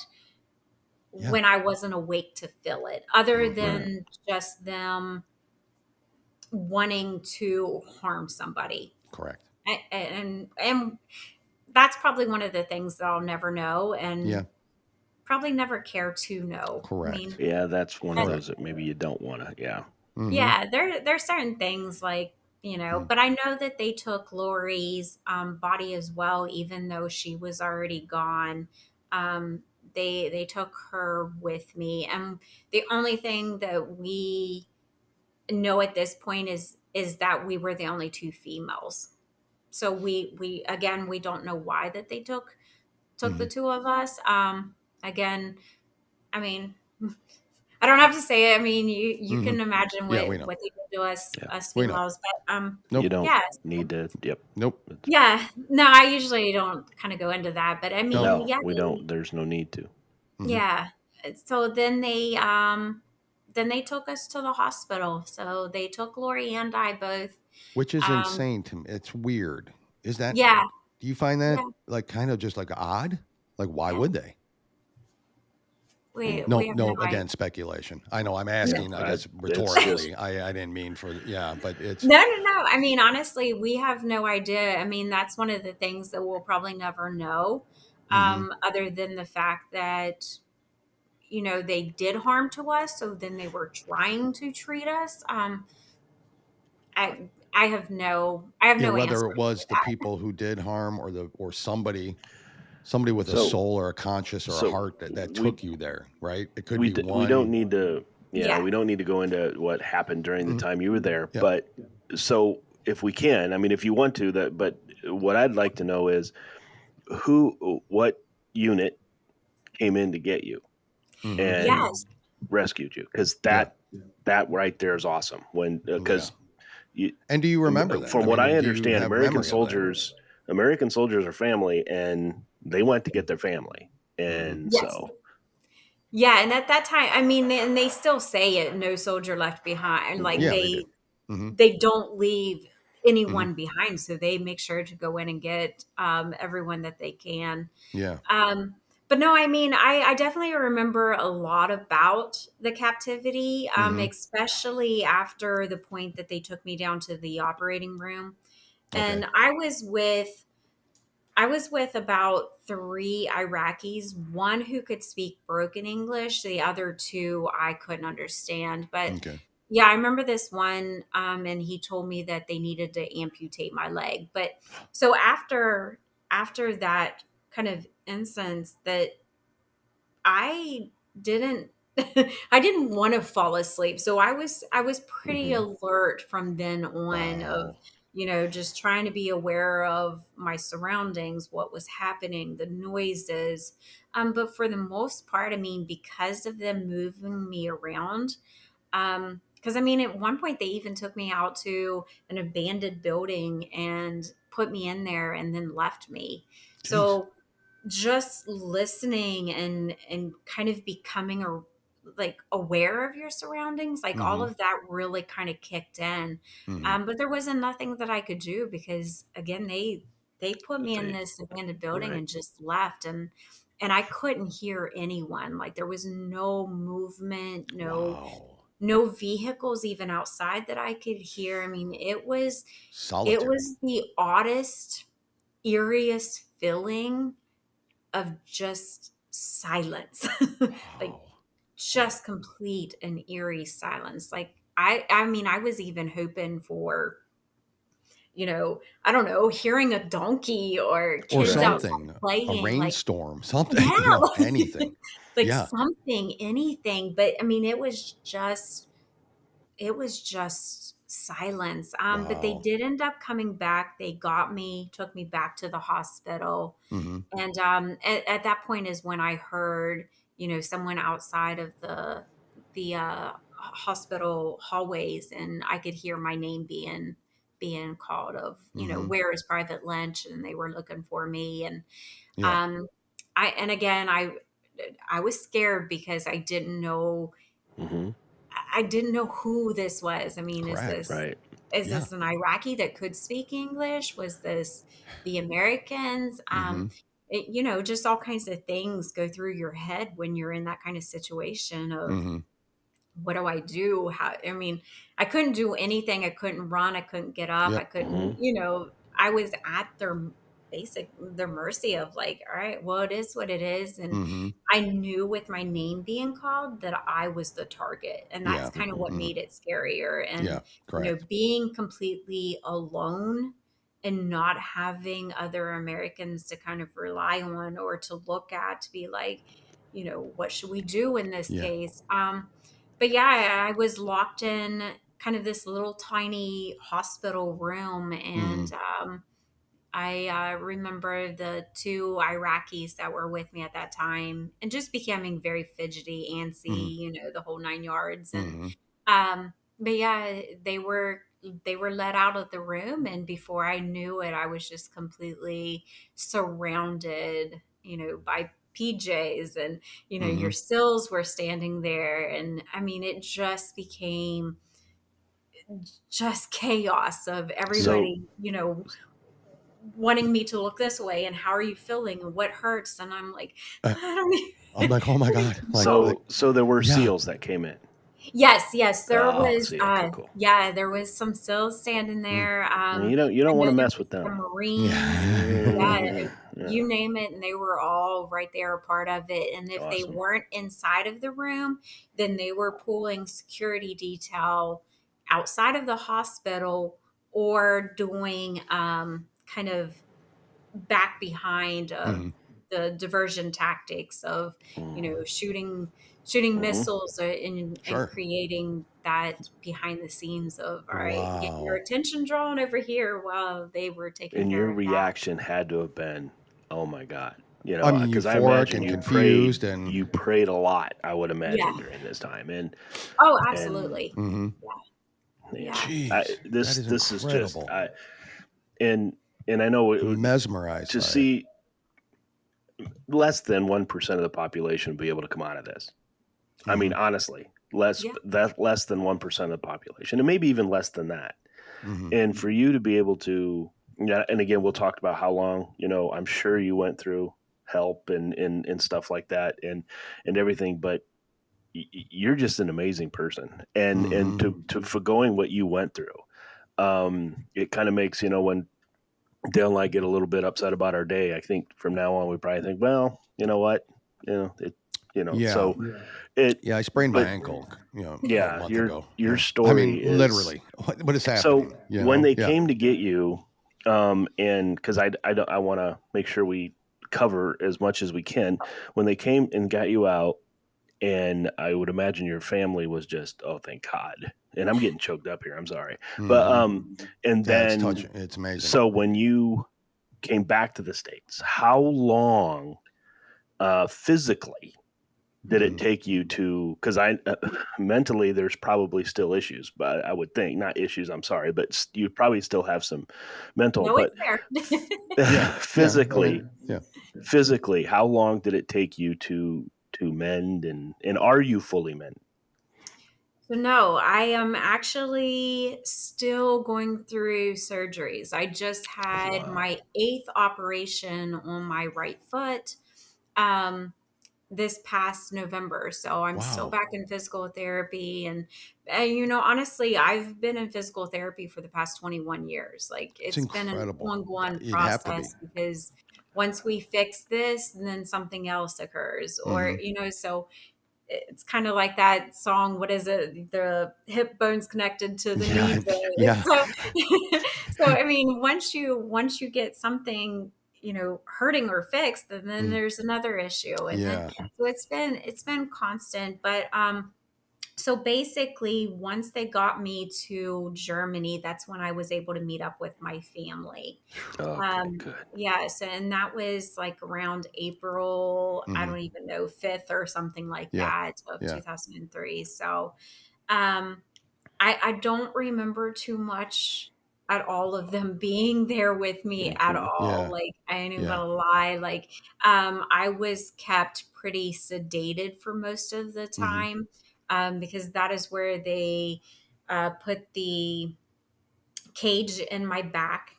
Yeah. when I wasn't awake to feel it, other Right. than just them wanting to harm somebody. Correct. And that's probably one of the things that I'll never know Yeah. and probably never care to know. I Correct. mean, Yeah, that's one of that- those that maybe you don't want to. Yeah. Mm-hmm. yeah, there's certain things like, but I know that they took Lori's body as well, even though she was already gone. Um, they took her with me, and the only thing that we know at this point is that we were the only two females. So we again, we don't know why that they took Mm-hmm. the two of us. Again, I mean, I don't have to say it. I mean, you Mm-hmm. can imagine Yeah, we know. what they did to us Yeah. us We know. females, but You Nope. don't yeah, need to. Yep. Nope. yeah. No, I usually don't kind of go into that, but I No. mean, No, yeah, we don't. There's no need to. Mm-hmm. yeah. So then they took us to the hospital. So they took Lori and I both. Which is Um, insane to me. It's weird. Is that? yeah, Do you find that yeah, like kind of just like odd? Like why yeah. would they? We No, have no no. idea. Again, speculation. I know. I'm No, asking. I guess It's just rhetorically. I didn't mean for. Yeah, but it's. no. I mean, honestly, we have no idea. I mean, that's one of the things that we'll probably never know, Mm-hmm. other than the fact that, they did harm to us. So then they were trying to treat us. I have Yeah, no whether answer it for was the that. people who did harm or somebody with a so. soul or a conscience or a So heart that we took you there, right? It could we be d- we don't one. need to. Yeah, Yeah. we don't need to go into what happened during the Mm, time you were there. yep. But so if we can, I mean, if you want to, that. But what I'd like to know is what unit came in to get you Mm-hmm. and Yes. rescued you, because Yeah. that right there is awesome. When Yeah. because you, And do you remember that? from I what mean, I do you understand, have memory of that? American soldiers are family, and they went to get their family, Mm-hmm. and Yes. so Yeah. And at that time, I mean, and they still say it, no soldier left behind. Like Yeah, mhm. they do. Mm-hmm. they don't leave Mm-hmm. anyone behind. So they make sure to go in and get everyone that they can. Yeah. Um, but no, I mean, I definitely remember a lot about the captivity, Mm-hmm. especially after the point that they took me down to the operating room. Okay. And I was with about three Iraqis, one who could speak broken English, the other two I couldn't understand. But Okay. yeah, I remember this one, and he told me that they needed to amputate my leg. But so after that kind of instance, that I didn't I didn't want to fall asleep. So I was pretty Mm-hmm. alert from then on of, Wow. just trying to be aware of my surroundings, what was happening, the noises. But for the most part, I mean, because of them moving me around, because I mean, at one point they even took me out to an abandoned building and put me in there and then left me. Jeez. So just listening and kind of becoming like aware of your surroundings, like all Mm-hmm. of that really kind of kicked in. Mm-hmm. But there wasn't nothing that I could do because again they put me in They this abandoned building right. and just left, and I couldn't hear anyone. Like there was no movement, Wow. no vehicles even outside that I could hear. I mean, it Solitary. was the oddest, eeriest feeling of just silence. Like Wow. just complete and eerie silence. Like I mean, I was even hoping for, I don't know, hearing a donkey or Or kids Right. outside something. A playing. Like, rainstorm. Something. yeah, like, Anything. like Yeah. something, anything. But I mean, it was just silence. But they Wow. did end up coming back. They took me back to the hospital. Mm-hmm. And at that point is when I heard, someone outside of the hospital hallways, and I could hear my name being called of, Mm-hmm. where is Private Lynch, and they were looking for me. And Yeah. um, I and again I was scared because I didn't know Mm-hmm. I didn't know who this was. I mean, Correct. Right. is Yeah. this an Iraqi that could speak English? Was this the Americans? Mm-hmm. Just all kinds of things go through your head when you're in that kind of situation of Mm-hmm. what do I do? I mean, I couldn't do anything. I couldn't run. I couldn't get up. I Yep. couldn't, I was at their mercy of like, all right, well, it is what it is. And Mm-hmm. I knew with my name being called that I was the target. And that's Yeah. kind of what Mm-hmm. made it scarier. Yeah. And, Correct. being completely alone and not having other Americans to kind of rely on or to look at to be like, what should we do in this Yeah. case? But yeah, I was locked in kind of this little tiny hospital room, Mm-hmm. and I remember the two Iraqis that were with me at that time, and just becoming very fidgety, Mm-hmm. antsy, the whole 9 yards. And Mm-hmm. but yeah, they were let out of the room, and before I knew it, I was just completely surrounded, by PJs, and Mm-hmm. your stills were standing there, and I mean, it just became just chaos of So everybody, wanting me to look this way, and how are you feeling, and what hurts, and I'm like, Uh, I don't I'm like, oh my God. Like, so there were yeah. SEALs that came in. Yes, there Oh, was, see, okay, cool. yeah, there was some still standing Mm. there. And you I don't want know to there mess was with some them. Marines. Yeah, Yeah. Yeah. you name it, and they were all right there, a part of it. And if they Awesome. weren't inside of the room, then they were pulling security detail outside of the hospital, or doing kind of back behind of Mm-hmm. the diversion tactics of Mm. shooting Mhm. missiles, and Sure. creating that behind the scenes of, all right, get your Wow. attention drawn over here while they were taking And care your of that. reaction had to have been, "Oh my god." I mean, Because I euphoric imagine and confused you and prayed a lot, I would Yeah. imagine, during this time, Oh, and absolutely. mm-hmm. man, Yeah. Jeez, that is this is just incredible. and I know it I'm would, mesmerized to by it. see less than 1% of the population be able to come out of this. I mean, Mm-hmm. honestly, Yeah. less than 1% of the population, and maybe even less than that. Mm-hmm. And for you to be able to, yeah, and again, we'll talk about how long, I'm sure you went through help and stuff like that, and everything, but you're just an amazing person. And Mm-hmm. to forgoing what you went through, it kind of makes, when Dale and I get a little bit upset about our day, I think from now on we probably think, well, you know what, it, Yeah. so it, Yeah. I sprained my but ankle, about a yeah, month ago. your Yeah. I story mean, is, literally, what is so happening? when they Yeah. came to get you, and because I want to make sure we cover as much as we can, when they came and got you out, and I would imagine your family was just, oh, thank God. And I'm getting choked up here. I'm sorry, but Mm-hmm. and Yeah. It's then touching. It's amazing. so when you came back to the States, how long physically did it Mm-hmm. take you to, because I mentally there's probably still issues, but I would think not issues, I'm sorry, but you probably still have some mental, No, it's but there. Yeah. Yeah. I physically mean, yeah. how long did it take you to mend, and are you fully mended? So no, I am actually still going through surgeries. I just Oh, had wow. my eighth operation on my right foot um, this past November. So I'm still Wow. back in physical therapy. And, honestly, I've been in physical therapy for the past 21 years. Like, It's it's been an incredible. ongoing You'd have to be. process, because once we fix this, then something else occurs. Or, Mm-hmm. so it's kind of like that song, what is it, the hip bone's connected to the knee Yeah. bone. Yeah. So I mean, once you get something, hurting or fixed, then Mm. there's another issue. And then Yeah. so it's been constant. But so basically, once they got me to Germany, that's when I was able to meet up with my family. Okay, good. Yes, and that was like around April, I Mm-hmm. don't even know, 5th or something like Yeah. that of Yeah. 2003. So, um, I don't remember too much at all of them being there with me at Mhm. all. Yeah. Like, I ain't even Yeah. gonna lie. Like, I was kept pretty sedated for most of the Hmm. time, because that is where they put the cage in my back.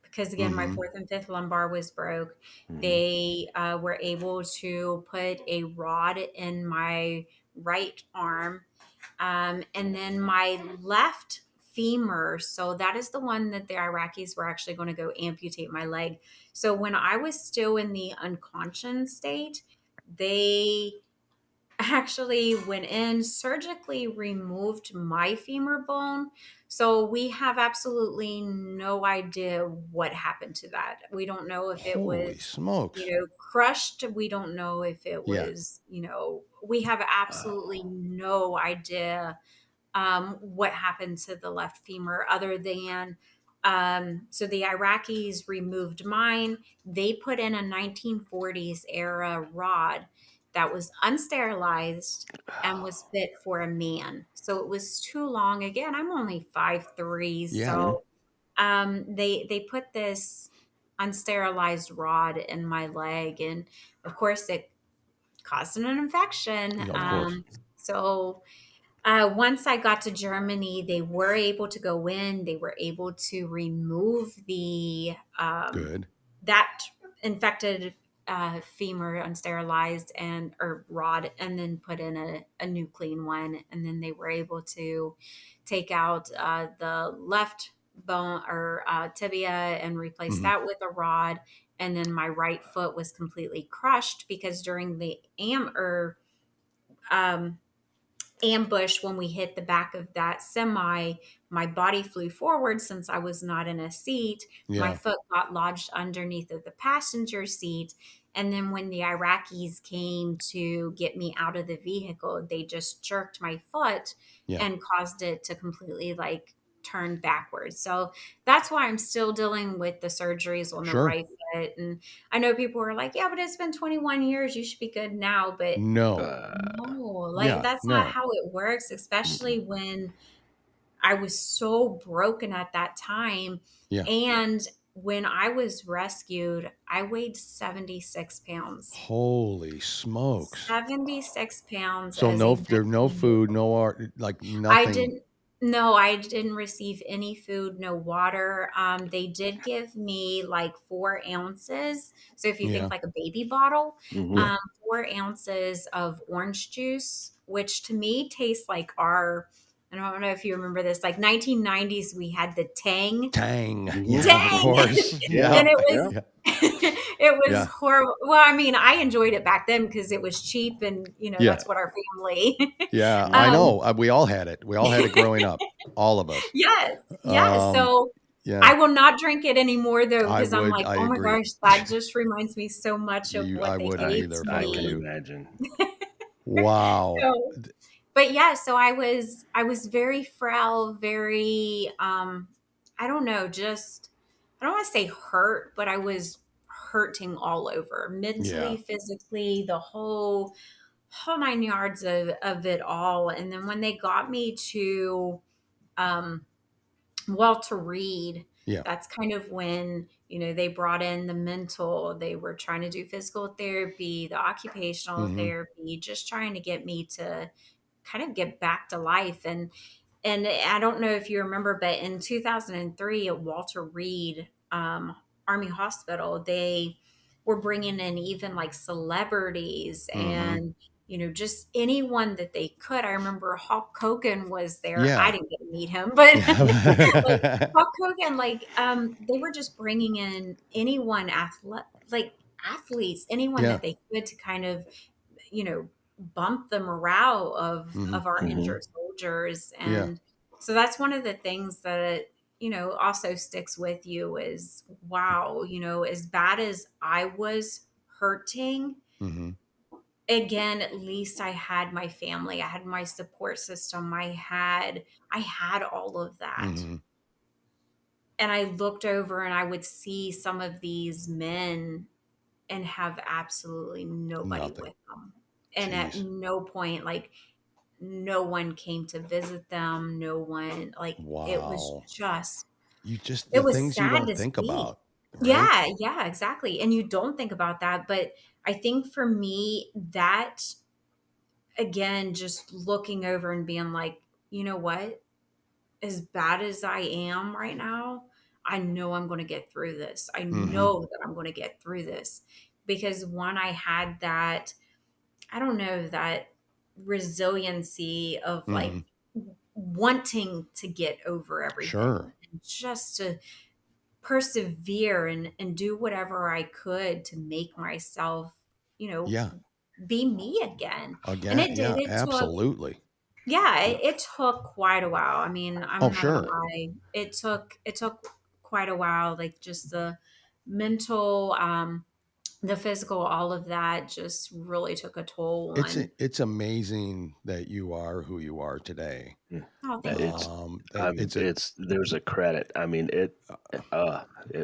Because again, my Hmm. fourth and fifth lumbar was broke. Mhm. They were able to put a rod in my right arm, and then my left femur. So that is the one that the Iraqis were actually going to go amputate my leg. So when I was still in the unconscious state, they actually went in, surgically removed my femur bone. So we have absolutely no idea what happened to that. We don't know if it Holy was, smokes. crushed. We don't know if it Yeah. was, we have absolutely no idea what happened to the left femur other than so the Iraqis removed mine. They put in a 1940s era rod that was unsterilized and was fit for a man. So it was too long. Again, I'm only 5'3", Yeah. Mhm. so they put this unsterilized rod in my leg, and of course it caused an infection. Yeah, of course. So once I got to Germany, they were able to go in. They were able to remove the Good. that infected femur, unsterilized and or rod, and then put in a new clean one. And then they were able to take out the left bone or tibia and replace Hmm. that with a rod. And then my right foot was completely crushed because during the um, ambush, when we hit the back of that semi, my body flew forward since I was not in a seat. My Yeah. foot got lodged underneath of the passenger seat. And then when the Iraqis came to get me out of the vehicle, they just jerked my foot Yeah. and caused it to completely like turn backwards. So that's why I'm still dealing with the surgeries on the Sure. right foot. And I know people are like, yeah, but it's been 21 years. You should be good now. But No. no, like Yeah. that's not No. how it works, Mhm. especially when I was so broken at that time. Yeah. And when I was rescued, I weighed 76 pounds. Holy smokes. 76 pounds So as a there's no 19-year-old. food, no art, like I nothing. didn't No, I didn't receive any food, no water. They did give me like 4 ounces. So if you think Yeah. like a baby bottle, Mhm. Yeah. 4 ounces of orange juice, which to me tastes like I don't know if you remember this, like 1990s, we had the Tang. Tang. Mhm. Yeah, of Tang. course. Yeah. And Yeah. it Yeah. was Yeah. it was Yeah. horrible. Well, I mean, I enjoyed it back then because it was cheap and Yeah. that's what our family. Yeah. I Mhm. um know. We all had it. We all had it growing up. All of us. Yes, yes. Um, So yeah. I will not drink it anymore though, I because I'm would. like, I oh my agree. gosh, that just reminds me so much of I what they wouldn't gave either to if I I were can me. you. imagine. Wow. So, but yeah, so I was very frail, very I don't know, just I don't want to say hurt, but I was hurting all over, Yeah. mentally, physically, the whole 9 yards of it all. And then when they got me to um Walter Reed, Yeah. that's kind of when, they brought in the mental, they were trying to do physical therapy, the occupational Hmm. therapy, just trying to get me to kind of get back to life. And I don't know if you remember, but in 2003 at Walter Reed Army Hospital, they were bringing in even like celebrities Hmm. and just anyone that they could. I remember Hulk Hogan was there. I Yeah. didn't get to meet him, but like Yeah. Hulk Hogan, like they were just bringing in anyone like athletes, anyone Yeah. that they could to kind of you know bump the morale of Hmm. of our Mhm. injured soldiers. Yeah. And so that's one of the things that also sticks with you is, wow, as bad as I was hurting, Hmm. again, at least I had my family, I had my support system, I had all of that. Hmm. And I looked over and I would see some of these men and have absolutely nobody Nothing. with them. And at Jeez. no point, like, no one came to visit them. No one, like, it was Wow. just, it the was things you sad don't to think see. about, right? Yeah, exactly. And you don't think about that. But I think for me, that again, just looking over and being like, you know what? As bad as I am right now, I know I'm going to get through this. I Mm-hmm. know that I'm going to get through this because when I had that, I don't know, that resiliency of like Mm-hmm. wanting to get over everything Sure. and just to persevere and do whatever I could to make myself, you know, Yeah. be me again. And Again. it did. Yeah. It took, Absolutely. yeah, Yeah. it took quite a while. I mean, Oh, I'm not gonna sure. lie. It took quite a while. Like just the mental, the physical, all of that just really took a toll on. It's amazing that you are who you are today. Mm. Oh, thank you. It's It's a it's there's a credit. I mean it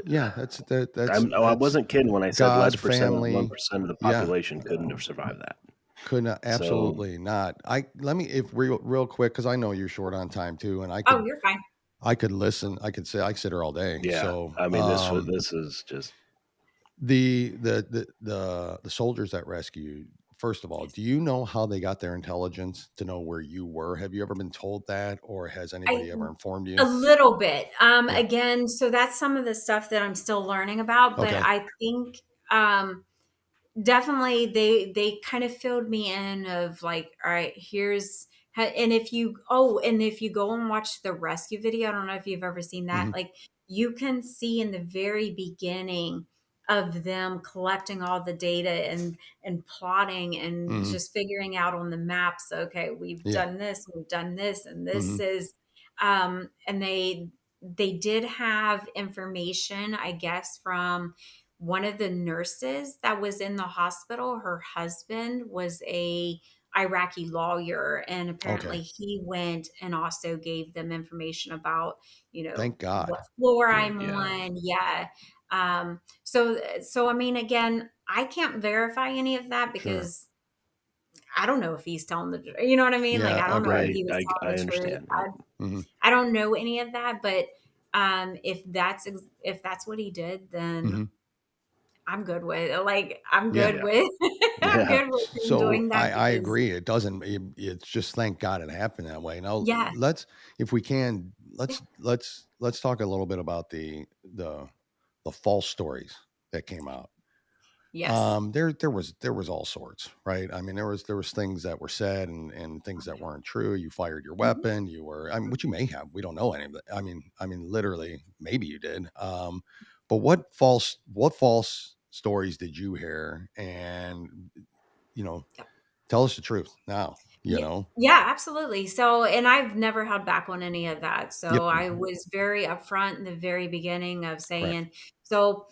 yeah. That's I wasn't kidding when I said less God, percent of family. 1% of the Yeah. population couldn't have survived that. Could not, So absolutely not. Let me, if real quick, because I know you're short on time too, and Oh, you're fine. I could listen. I could sit here all day. yeah, So, I mean this is just the soldiers that rescued. First of all, do you know how they got their intelligence to know where you were? Have you ever been told that, or has I anybody ever informed A you? little bit. Yeah. Again, so that's some of the stuff that I'm still learning about, but Okay. I think definitely they kind of filled me in of like, all right, and if you go and watch the rescue video, I don't know if you've ever seen that, Hmm. like you can see in the very beginning of them collecting all the data and plotting and Hmm. just figuring out on the maps, okay, Yeah. we've done this, and this Hmm. is and they did have information, I guess, from one of the nurses that was in the hospital. Her husband was a Iraqi lawyer, and Okay. apparently he went and also gave them information about, Thank God. what floor good. I'm Yeah. on. Yeah. So I mean, again, I can't verify any of that Sure. because I don't know if he's telling the truth. You know what I mean? Like Yeah. I don't know if Agreed. he was I telling the truth. understand. Yep. Hmm. I don't know any of that, but if that's what he did, then Hmm. I'm good with it. Like I'm Yeah. good Yeah. with I'm Yeah. good with him So doing that I because agree. It doesn't. It's just thank God it happened that way. Now yeah, if we can, yeah, let's talk a little bit about the false stories that came out. yes. There was all sorts, right? I mean, there was things that were said and things that weren't true. You fired your Mhm. weapon. I mean, which you may have. We don't know any of it. I mean, literally, maybe you did. But what false stories did you hear? And you know, tell us the truth now. Yeah, yeah, absolutely. So, and I've never held back on any of that. So Yep. I was very upfront in the very beginning of Correct. saying, so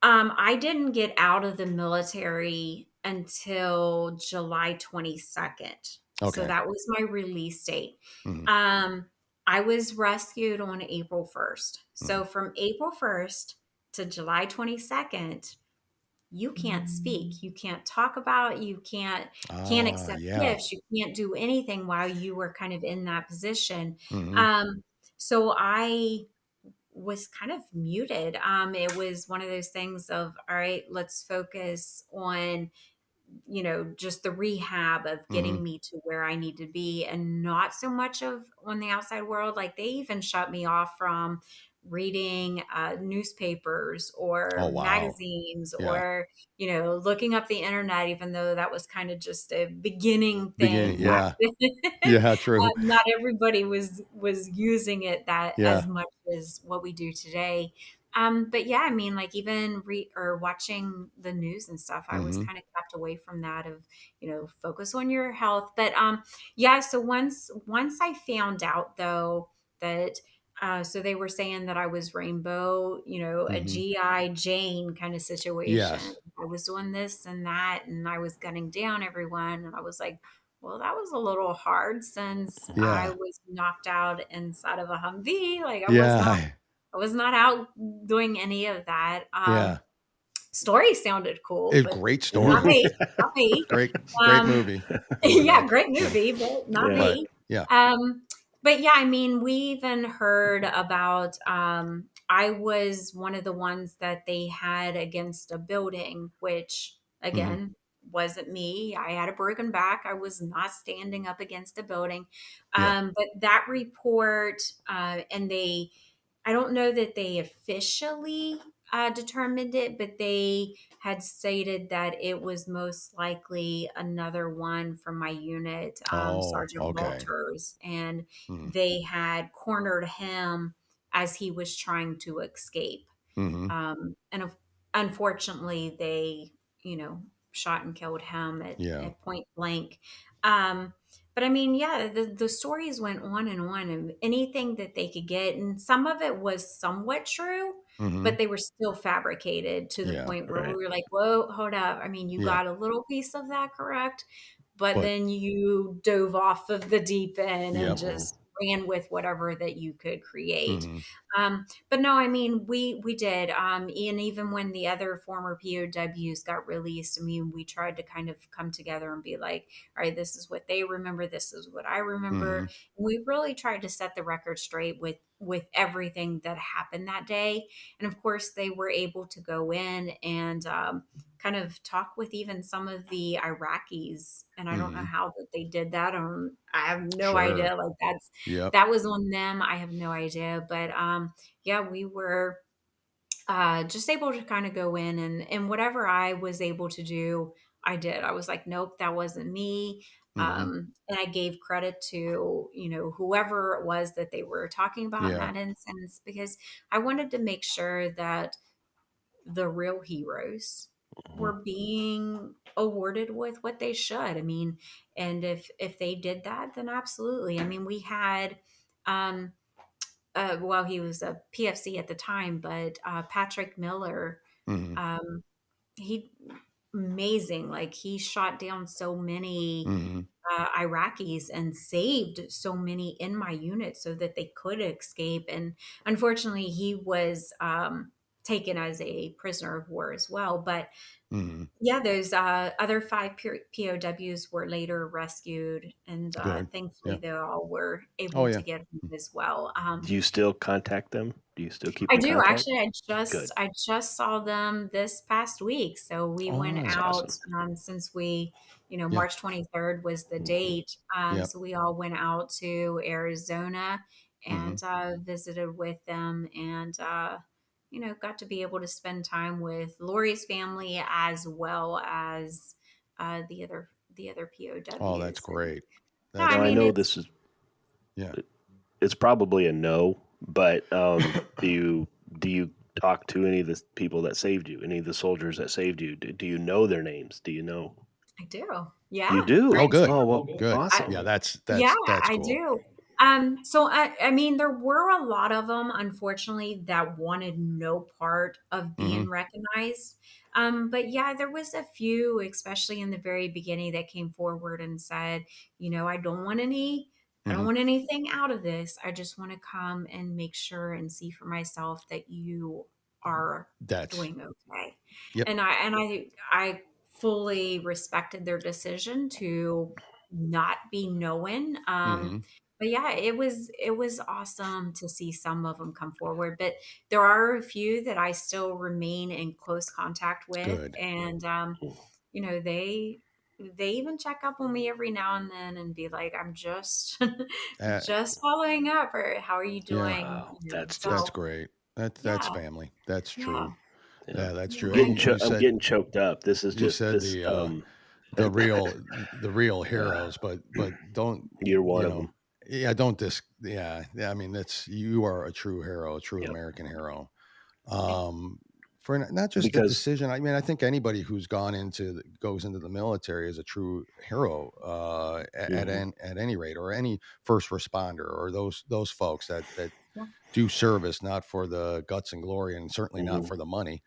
I didn't get out of the military until July 22nd. So Okay. that was my release date. Hmm. Um, I was rescued on April 1st. Hmm. So from April 1st to July 22nd, you can't speak, you can't talk about, you can't Ah, accept yeah. gifts, you can't do anything while you were kind of in that position. Hmm. So I was kind of muted. It was one of those things of, all right, let's focus on, just the rehab of Hmm. getting me to where I need to be and not so much of on the outside world. Like they even shut me off from reading newspapers Oh, or wow. magazines Yeah. or, looking up the internet, even though that was kind of just a beginning Beginning. thing back Yeah. then. Yeah. True. Not everybody was using it that as Yeah. much as what we do today. But yeah, I mean, like even or watching the news and stuff, I was Hmm. kind of kept away from that of, focus on your health. But yeah, so once I found out though that so they were saying that I was rainbow, a Hmm. GI Jane kind of situation. Yes. I was doing this and that, and I was gunning down everyone, and I was like, well, that was a little hard since I Yeah. was knocked out inside of a Humvee. Like Yeah. I was not out doing any of that. Yeah. Story sounded cool, A but great not story. me, not me. Great Um, movie. Movie yeah, though. great Yeah. movie, but not Yeah. But me. yeah. Um, but yeah, I mean, we even heard about, I was one of the ones that they had against a building, which Mhm. again wasn't me. I had a broken back. I was not standing up against a building. Yeah. But that report, and they, I don't know that they officially determined it, but they had stated that it was most likely another one from my unit, Oh, Sergeant okay. Walters, and Mhm. they had cornered him as he was trying to escape. Mhm. And unfortunately, they, shot and killed him Yeah. at point blank. Um, but I mean, yeah, the stories went on, and anything that they could get, and some of it was somewhat true, Mhm. but they were still fabricated to the Yeah. point where we Right. were like, whoa, hold up. I mean, you Yeah. got a little piece of that correct, but But then you dove off of the deep end and yep. Mhm. just ran with whatever that you could create. Mhm. But no, I mean, we did. And even when the other former POWs got released, I mean, we tried to kind of come together and be like, all right, this is what they remember, this is what I remember. Mhm. We really tried to set the record straight with everything that happened that day. And of course, they were able to go in and kind of talk with even some of the Iraqis. And I don't know Mhm. how that they did that. I have no Sure. idea. Like Yep. that was on them. I have no idea. But yeah, we were just able to kind of go in and whatever I was able to do, I did. I was like, nope, that wasn't me. Mhm. And I gave credit to, whoever it was that they were talking about in Yeah. that instance, because I wanted to make sure that the real heroes Mhm. were being awarded with what they should. I mean, and if they did that, then absolutely. I mean, we had um well, he was a PFC at the time, but Patrick Miller, Mhm. um, he amazing. Like he shot down so many Mhm. Iraqis and saved so many in my unit so that they could escape. And unfortunately, he was taken as a prisoner of war as well. But Mhm. yeah, those other five POWs were later rescued, and Good. thankfully Yeah. they all were Oh able to yeah. get home as well. Do you still contact them? Do you still keep I in do contact? actually. Good. I just saw them this past week. So we Oh, went That's nice. out, awesome. since we, Yeah. March 23rd was the Mhm. date. Yep. So we all went out to Arizona Mhm. and visited with them, and got to be able to spend time with Lori's family as well as the other Oh, that's POWs. And great. no, That's I Now I mean know it's this is yeah. it's probably a no, but do you talk to any of the people that saved you? Any of the soldiers that saved you? Do you know their names? Do you know? I do. You Yeah, do. Oh, I good. Oh do. well, Good. I, Yeah, awesome. Yeah, that's I cool. do. So I mean, there were a lot of them, unfortunately, that wanted no part of being Mhm. recognized. But yeah, there was a few, especially in the very beginning, that came forward and said, I don't Mhm. want anything out of this. I just want to come and make sure and see for myself that you are That's doing okay. yep. And I fully respected their decision to not be known. Mhm. But yeah, it was awesome to see some of them come forward. But there are a few that I still remain in close contact with, Good. and they even check up on me every now and then and be like, "I'm just Uh, just following up," or "How are you yeah. doing?" Wow, that's That's So just great. That's yeah, family. That's yeah, true. yeah. Yeah, that's yeah. true. And I'm getting choked up. This is you just said this. the real heroes, but don't You're one you of know? them. Yeah, don't dis. Yeah, yeah. I mean, that's you are a true hero, a true Yep. American hero. Thank For not just the Because decision. I mean, I think anybody who's goes into the military is a true hero mhm, at any rate, or any first responder, or those folks that yeah, do service not for the guts and glory, and certainly not mhm, for the money,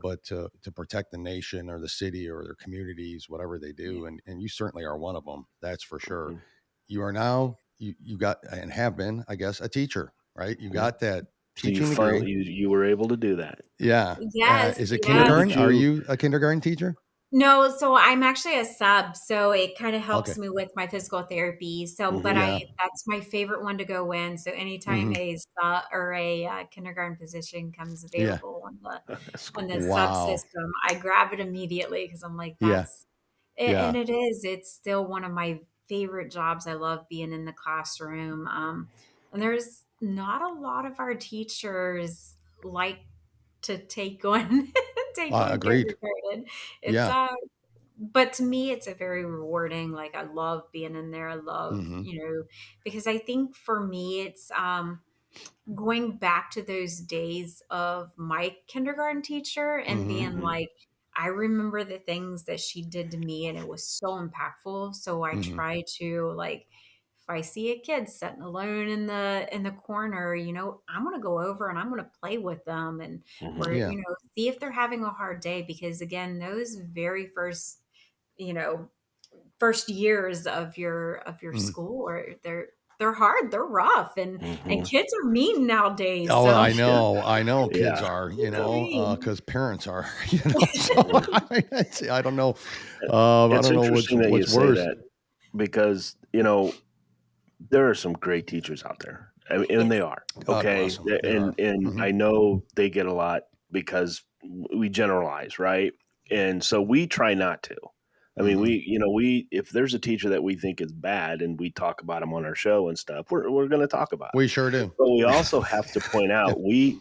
but to protect the nation or the city or their communities, whatever they yeah, do, and you certainly are one of them. That's for sure. mhm, You are now you got and have been, I guess, a teacher, right? You yeah. got that So you teaching degree. finally you were able to do that. Yeah. yes, Is it Where yes. kindergarten? did Are you? you a kindergarten teacher? No, so I'm actually a sub, so it kind of Okay. helps me with my physical therapy. So, but Mhm. Yeah. that's my favorite one to go in. So anytime Hmm. a sub or a kindergarten position comes Yeah. available on That's on cool. the Wow. subsystem, I grab it immediately because I'm like, Yeah. that's it, Yeah. and it's still one of my favorite jobs. I love being in the classroom. And there's not a lot of our teachers like to take on take on Agreed. kindergarten. It's Yeah. but to me it's a very rewarding, like I love being in there. I love, Hmm. because I think for me it's going back to those days of my kindergarten teacher and Hmm. being Mhm. like, I remember the things that she did to me and it was so impactful. So I Hmm. try to, like, if I see a kid sitting alone in the corner, I'm gonna go over and I'm gonna play with them, and or Mhm. Yeah. see if they're having a hard day, because again, those very you know first years of your Mhm. school, or they're hard, they're rough, and Mhm. kids are mean nowadays. Oh, So Yeah. I know kids Yeah. are, kids are mean. because parents are, so Mhm. I don't know. I It's don't know interesting that you what's say worse. that because, there are some great teachers out there. I mean, and Yes. they are, God okay? bless them. There are. And Hmm. I know they get a lot because we generalize, right? And so we try not to. I mean, Hmm. we if there's a teacher that we think is bad and we talk about them on our show and stuff, we're going to talk about them. We sure do. But we also have to point Yeah. out Mhm.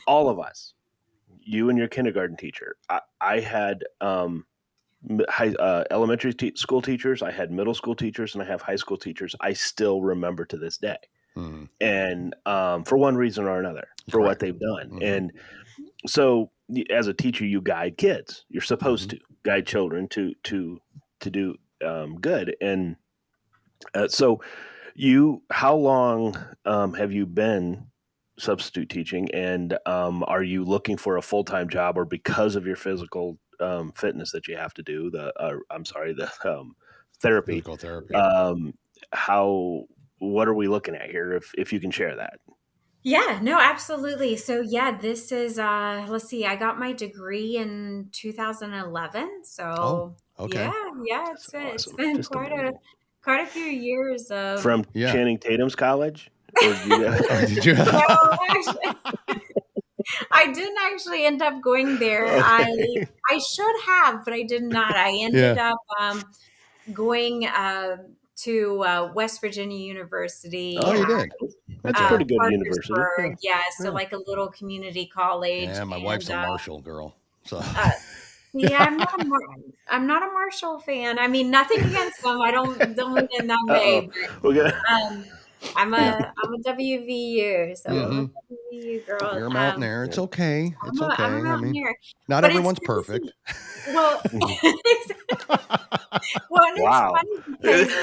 all of us, you and your kindergarten teacher. I had elementary school teachers, I had middle school teachers, and I have high school teachers. I still remember to this day, Mhm. and for one reason or another, for what Correct. they've done. Hmm. And so, as a teacher, you guide kids. You're supposed Hmm. to guide children to do good. And so, how long have you been substitute teaching, and are you looking for a full time job, or because of your physical fitness that you have to do I'm sorry, the therapy? Physical therapy. Um, how what are we looking at here? If you can share that. Yeah, no, absolutely. So yeah, this is let's see, I got my degree in 2011. Oh, So yeah, okay. yeah, That's it's awesome, been just amazing. quite a few years of From Yeah. Channing Tatum's college, or did you? Oh, did you? no, actually I didn't actually end up going there. Okay. I should have, but I did not. I ended Yeah. up going to West Virginia Oh, University you at did. That's all right. Pretty good university. Yeah. Parkersburg. Yeah, so Yeah. like a little community college, Yeah. My wife's and a Marshall girl, so. uh, see, I'm not a Marshall fan. I mean, nothing against them. I don't mean it in that Uh-oh. way, We're but gonna Yeah. I'm a WVU, so I'm Hmm. a WVU girl. You're a mountaineer. It's Yeah. okay. It's I'm a okay. I mean, mountaineer, not but it's everyone's perfect. crazy. Well, Mhm. well, and it's Wow. funny because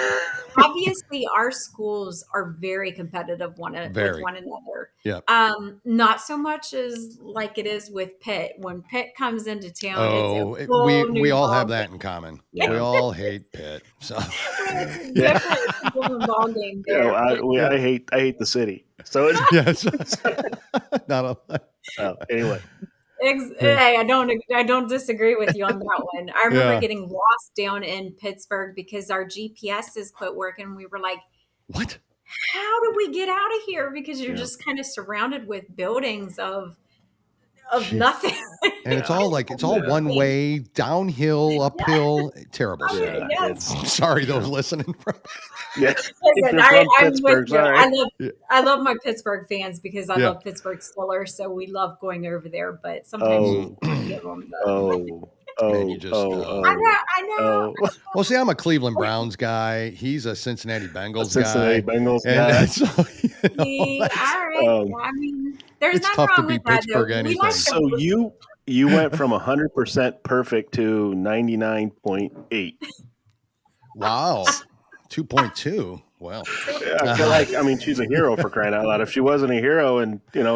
obviously our schools are very competitive with Very. one another. Yeah. Not so much as like it is with Pitt. When Pitt comes into town, it's a Oh, whole we new all have ball that in common. We Yeah. all hate Pitt. So. It's a Yeah. different ball game You know, there. But Yeah. I hate the city. So it's Yes. Not a. so anyway. Yeah. hey, I don't disagree with you on that one. I remember Yeah. getting lost down in Pittsburgh because our GPSs quit working. We were like, What? how do we get out of here? Because you're Yeah. just kind of surrounded with buildings of Jeez. nothing. And it's Yeah. all like it's all Yeah. one way, downhill, Yeah. uphill, terrible Oh, city. Yeah. yes. It's Sorry, those yeah. listening from. Yeah. If Listen, you're from I'm with Pittsburgh, you. sorry. Yeah. I love my Pittsburgh fans because I Yeah. love Pittsburgh Steelers, so we love going over there. But sometimes you Mm. Oh, just gotta give them the. oh, Man, you oh, just. oh, I know. oh. Well, see, I'm a Cleveland Browns guy. He's a Cincinnati A Bengals Cincinnati guy, Bengals and guy. so See, that's all right. Um, I mean, there's it's nothing tough to wrong with beat that, though. Pittsburgh We like anything. to. so you went from 100% perfect to 99.8. Wow, 2.2. Well, Yeah, I feel like, I mean, she's a hero for crying out loud. If she wasn't a hero, and then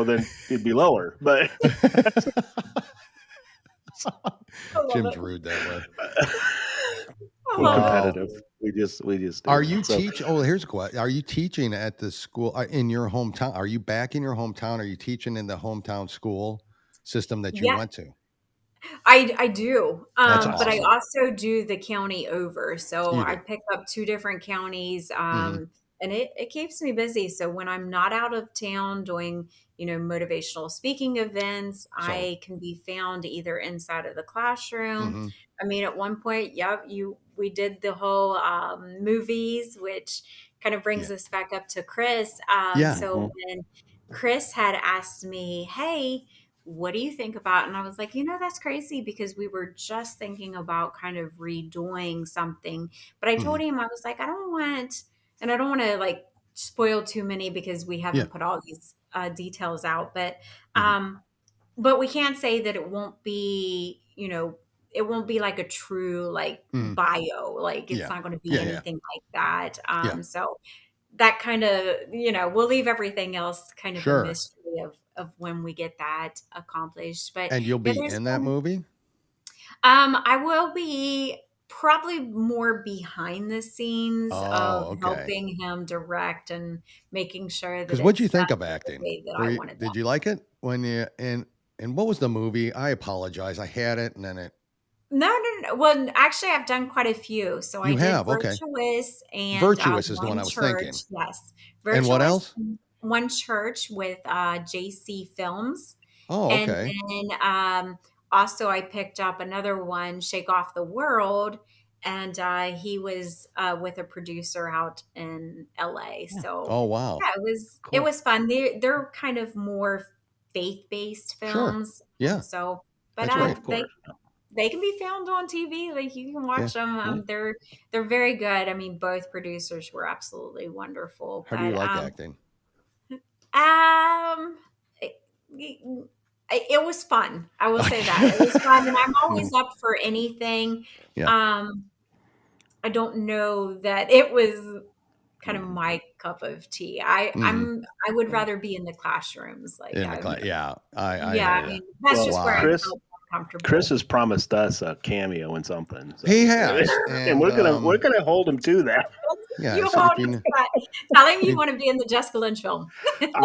it'd be lower. But I love Jim's it. rude that way. I we're love it. Wow. competitive. We just do Are that. you So teach? Oh, here's a question. Are you teaching at the school in your hometown? Are you back in your hometown? Are you teaching in the hometown school system that you Yeah. went to? I do, That's but I awesome. also do the county over. So You I do. pick up two different counties, Hmm. and it keeps me busy. So when I'm not out of town doing, motivational speaking events, So, I can be found either inside of the classroom. hmm, I mean, at one point, yep, we did the whole movies, which kind of yeah, brings us back up to Chris. yeah, So when Chris had asked me, "Hey, what do you think about?" And I was like, that's crazy because we were just thinking about kind of redoing something. But I hmm, told him, I was like, and I don't want to like spoil too many because we yeah, haven't put all these details out. hmm, But we can't say that it won't be, it won't be like a true like hmm, bio. Like it's yeah, not going to be yeah, yeah, anything like that. yeah. So that kind of, we'll leave everything else kind of a Sure. mystery of when we get that accomplished. But And you'll yeah, be there's in that been, movie? I will be probably more behind the scenes of Oh, okay. helping him direct and making sure that Because what'd it's you done think of in the acting? way that I want it Did done. you like it when you and what was the movie? I apologize. I had it and then it. No, no, no. Well, actually, I've done quite a few. So I You did have, okay. Virtuous and Virtuous is the one One I was Church. thinking. Yes, And what Virtuous, else? One Church with JC Films. Oh, And okay. then also, I picked up another one, Shake Off the World, and he was with a producer out in LA. So Oh, wow. yeah, it Cool. was fun. They're kind of more faith based Sure. films, Yeah, and so but that's great. Of course. they can be found on TV. Like you can Yeah. watch them. Yeah. They're very good. I mean, both producers were absolutely wonderful. How do you But like acting? um, it, it was fun. I will say that it was fun, and I'm always Mhm. up for anything. Yeah. Um, I don't know that it was kind of my cup of tea. Hmm. I would Yeah. rather be in the classrooms. Like In the class. Yeah, I yeah, hear I you. mean that's Well, just where I Wow. Chris felt more Chris comfortable. has promised us a cameo in something, He so has, and and we're gonna hold him to that. You yes, hold if you us kn- to that. Tell him you if want to be in the Jessica Lynch film.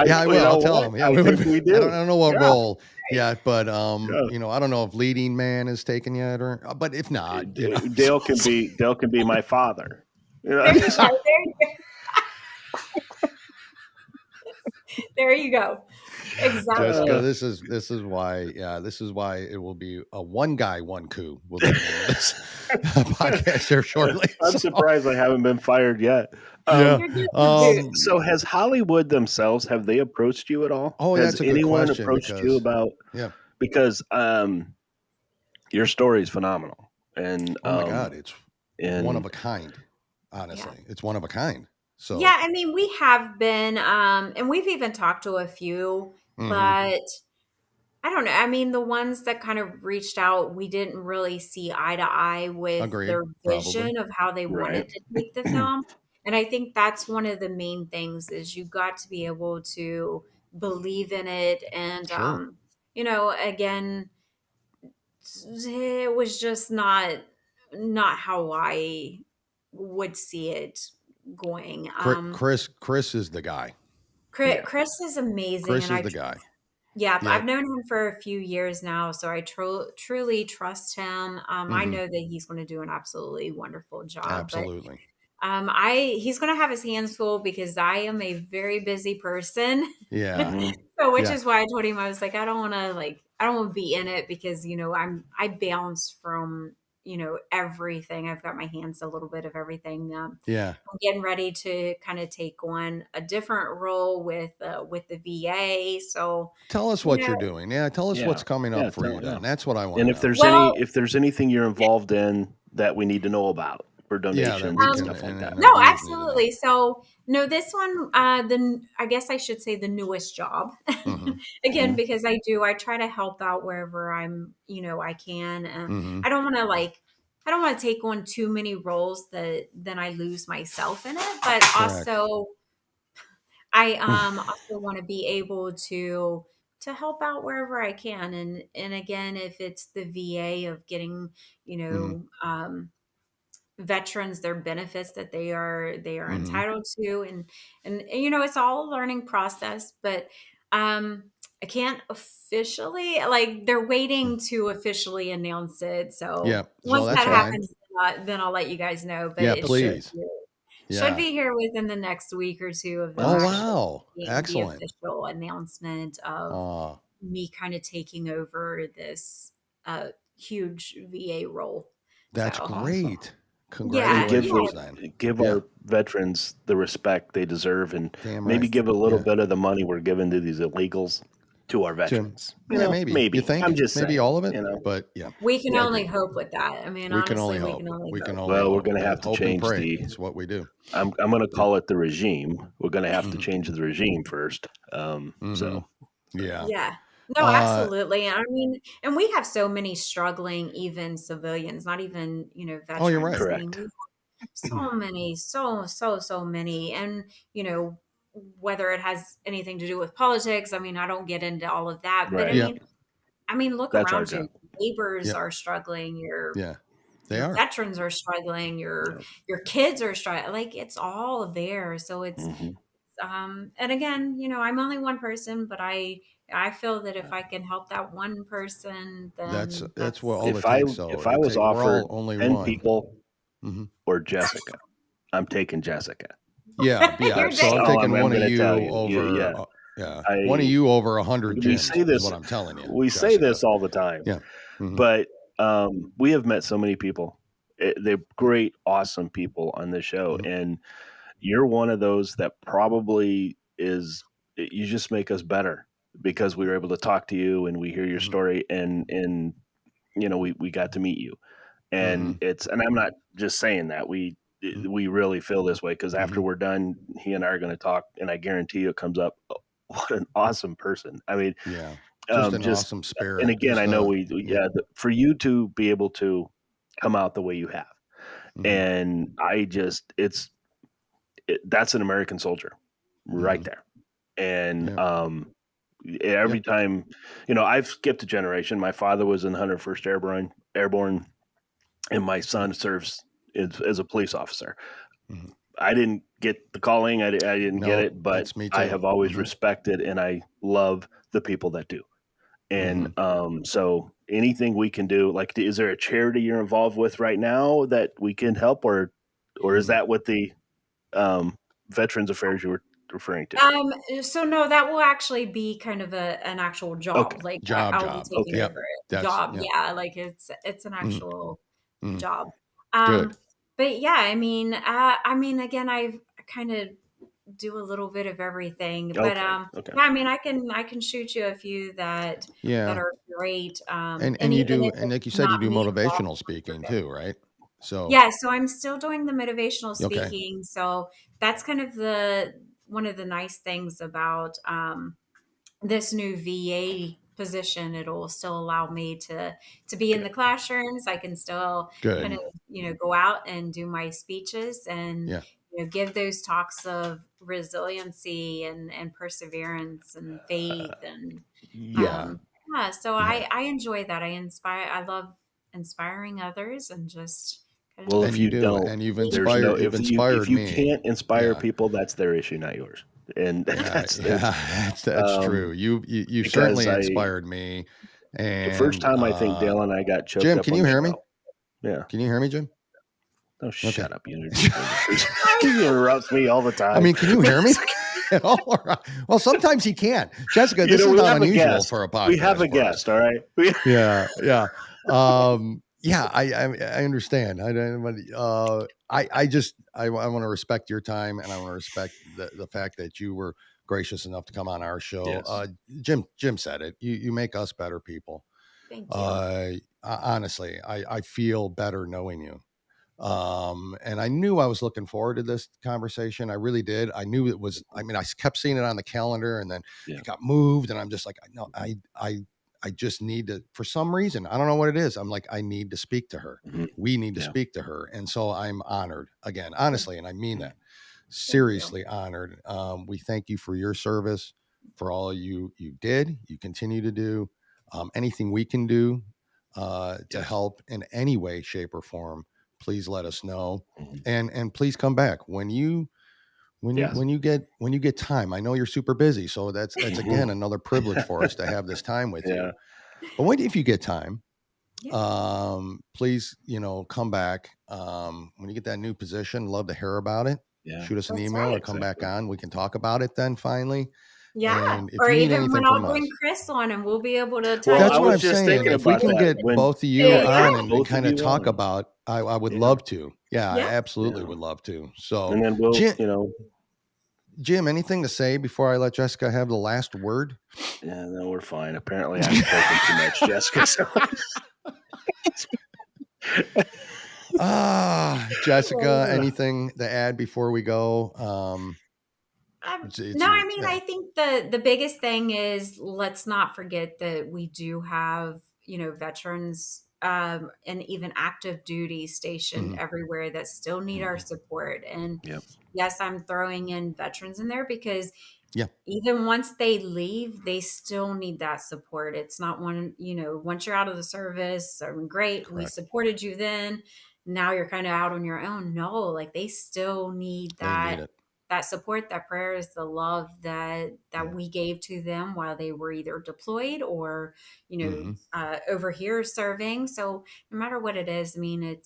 yeah, I You will. know I'll tell what? him. Yeah, I we would. think we I do. don't know what Yeah. role yet, but Yeah. I don't know if leading man is taken yet or, but if not, Dale can be my father. You know? There you go. There you go. Exactly. Jessica, this is why, yeah, this is why it will be a one guy, one coup will be the name of this podcast here shortly. I'm So surprised I haven't been fired yet. yeah. You're getting the boot. So has Hollywood themselves, have they approached you at all? Oh, Has that's a good anyone question approached you because about, yeah. because your story is phenomenal, and Oh my God, it's one of and a kind. Yeah. Honestly, it's one of a kind. So, Yeah, I mean, we have been, and we've even talked to a few, hmm, but I don't know. I mean, the ones that kind of reached out, we didn't really see eye to eye with agreed, their probably. vision of how they right. wanted to take the film. And I think that's one of the main things is you got to be able to believe in it. And, Sure. again, it was just not how I would see it going. Chris is the guy. Yeah. Chris is amazing, Chris and is the guy. yeah, I've Yep. known him for a few years now, so I truly trust him. I Hmm. know that he's going to do an absolutely wonderful job, but Absolutely. he's going to have his hands full because I am a very busy person. Yeah. Mhm. So, which Yeah. is why I told him I was like, I don't want to be in it because I bounce from everything. I've got my hands a little bit of everything. Yeah. I'm getting ready to kind of take on a different role with the VA. So, Tell us you what know, you're doing. Yeah. Tell us Yeah. what's coming Yeah. up for you Yeah. then. That's what I want And to if know. well, if there's anything you're involved in that we need to know about for Yeah. That donations we and can, stuff like that. and our No, viewers need to know. absolutely. So, no, this one, I guess I should say the newest job. Hmm. Again, Mhm. because I try to help out wherever I can. Hmm. I don't want to I don't want to take on too many roles that then I lose myself in it. But Correct. I also want to be able to help out wherever I can. And again, if it's the VA of getting, you Hmm. know, veterans their benefits that they are Hmm. entitled to, and it's all a learning process, but I can't officially, like, they're waiting to officially announce it. Yeah. So So once that's that fine. happens, then I'll let you guys know. But Yeah, it should please. be, should Yeah. be here within the next week or two of them Oh, actually wow. making the Excellent. official announcement of Oh, me kind of taking over this huge VA role. that's So Awesome. great. yeah, And yeah, Congratulations then. give Yeah. our veterans the respect they deserve, and Damn maybe right. give a little Yeah. bit of the money we're giving to these illegals to our Tim. veterans. Yeah, maybe. You Maybe. think? I'm just Maybe saying. all of it? But yeah. we can Yeah. only hope with that. I mean, We can only honestly, we hope. can only We can hope. only Well, we're hope. going to have to Hope and change pray. the. It's what we do. I'm going to Yeah. call it the regime. We're going to have to Mhm. change the regime first. Mhm. Yeah. Yeah. No, Uh, absolutely. I mean, and we have so many struggling, even civilians, not even, oh, you're veterans. right. I mean, Correct. we have so many, so many. And, whether it has anything to do with politics, I mean, I don't get into all of that. But Right. Yeah. I mean, look That's our around you. job. Neighbors Yeah. are struggling, Yeah. They your are. veterans are struggling, Yeah. your kids are struggling. Like, it's all there. So it's Hmm. and again, I'm only one person, but I feel that if I can help that one person, then That's what all that's it takes. So If I was we're all offered only 10 one. people Hmm. or Jessica, I'm taking Jessica. Yeah. Yeah. you're So That's I'm all taking. taking I'm one of going to tell you you. over. Yeah. Yeah. One of I you over 100 we say gyms is this what I'm telling you, we say Jessica. this all the time, Yeah. Hmm. but we have met so many people. They're great, awesome people on this show, Hmm. and you're one of those that probably is. You just make us better because we were able to talk to you and we hear your Hmm. story, and we got to meet you, Hmm. and I'm not just saying that we really feel this way because after Hmm. we're done, he and I are going to talk, and I guarantee you it comes up. "Oh, what an awesome person! I mean, Yeah. Just an just awesome and spirit. again, I know Yeah. for you to be able to come out the way you have, Hmm. and I just that's an American soldier right Hmm. there, and Yeah. Yeah. every time I've skipped a generation. My father was in the 101st Airborne, and my son serves as a police officer. Hmm. I didn't get the calling. I didn't get No, it, but that's me I too. have always Hmm. respected and I love the people that do. And Hmm. so anything we can do, like, is there a charity you're involved with right now that we can help, or is Hmm. that what the Veterans Affairs you were referring to? So no, that will actually be kind of an actual Okay, job. Like, I'll be Job. taking okay, Yep. over it. That's Job. yeah. Yeah. Like, it's an Hmm. actual Hmm. job. Good. But yeah, I mean, again, I kind of do a little bit of everything. But okay, okay. yeah, I mean, I can shoot you a few that Yeah. are great. And And you even do, if and it's like you said, you not do me involved, motivational speaking too, right? So yeah, so I'm still doing the motivational okay. speaking. So that's kind of the one of the nice things about this new VA position. It'll still allow me to be in Good. the classrooms. I can still kind Good. of, go out and do my speeches and, Yeah. give those talks of resiliency and perseverance and faith and Yeah. um yeah, so Yeah. I enjoy that. I love inspiring others and just kind Well, of And if you you do. don't, And there's no you've if inspired you me. can't inspire Yeah. people, that's their issue, not yours. And Yeah. that's Yeah. it's That's true. You because certainly inspired me. the first And time I think Dale and I got choked Jim, up can on you the hear me? show. Yeah. Can you hear me, Jim? Oh, Okay. shut up. You interrupt me all the I time. mean, can you hear me at all? Well, sometimes he can. Jessica, this is We not have a unusual guest. for a We have podcast a for us. guest, all right? Yeah, yeah. Yeah, I understand. I don't, but I want to respect your time, and I want to respect the fact that you were gracious enough to come on our show. Yes. Jim said it. You make us better people. thank you. Honestly, I feel better knowing you. And I knew I was looking forward to this conversation. I really did. I knew it was, I mean, I kept seeing it on the calendar, and then Yeah. it got moved, and I'm just like, no, I just need to, for some reason, I don't know what it is. I'm like, I need to speak to her. Mhm. We need to Yeah. speak to her. And so I'm honored again, honestly. And I mean that, Thank you. seriously honored. We thank you for your service, for all you did, you continue to do, anything we can do, to Yes. help in any way, shape, or form. Please let us know, Mhm. and please come back when Yes. when you get time, I know you're super busy, so that's again another privilege for us to have this time with Yeah. you. But if you get time, Yeah. please, come back. When you get that new position, love to hear about it. Yeah. Shoot us an That's email or right. come back Exactly. on. We can talk about it then finally. Yeah. And if Or you need even when anything I'll from bring us, Chris on and we'll be able to Well, tell that's I what you was I'm just saying. thinking If we about can that get when both of you Yeah. on and both of kind of you talk on. about, I would Yeah. love to. Yeah, I Yeah. absolutely Yeah. would love to. So, And then we'll, Jim, anything to say before I let Jessica have the last word? yeah, no, we're fine. Apparently, I've spoken too much, Jessica. So. Jessica, anything to add before we go? It's No, I you. mean, Yeah. I think the biggest thing is let's not forget that we do have, veterans and even active duty stationed Mhm. everywhere that still need our support. And Yep. yes, I'm throwing in veterans in there because Yeah. even once they leave, they still need that support. It's not once you're out of the service, great, we Correct. supported you then. Now you're kind of out on your own. No, like they still need They need that it. that support, that prayers, the love that Yeah. we gave to them while they were either deployed or Mhm. over here serving. So no matter what it is, I mean,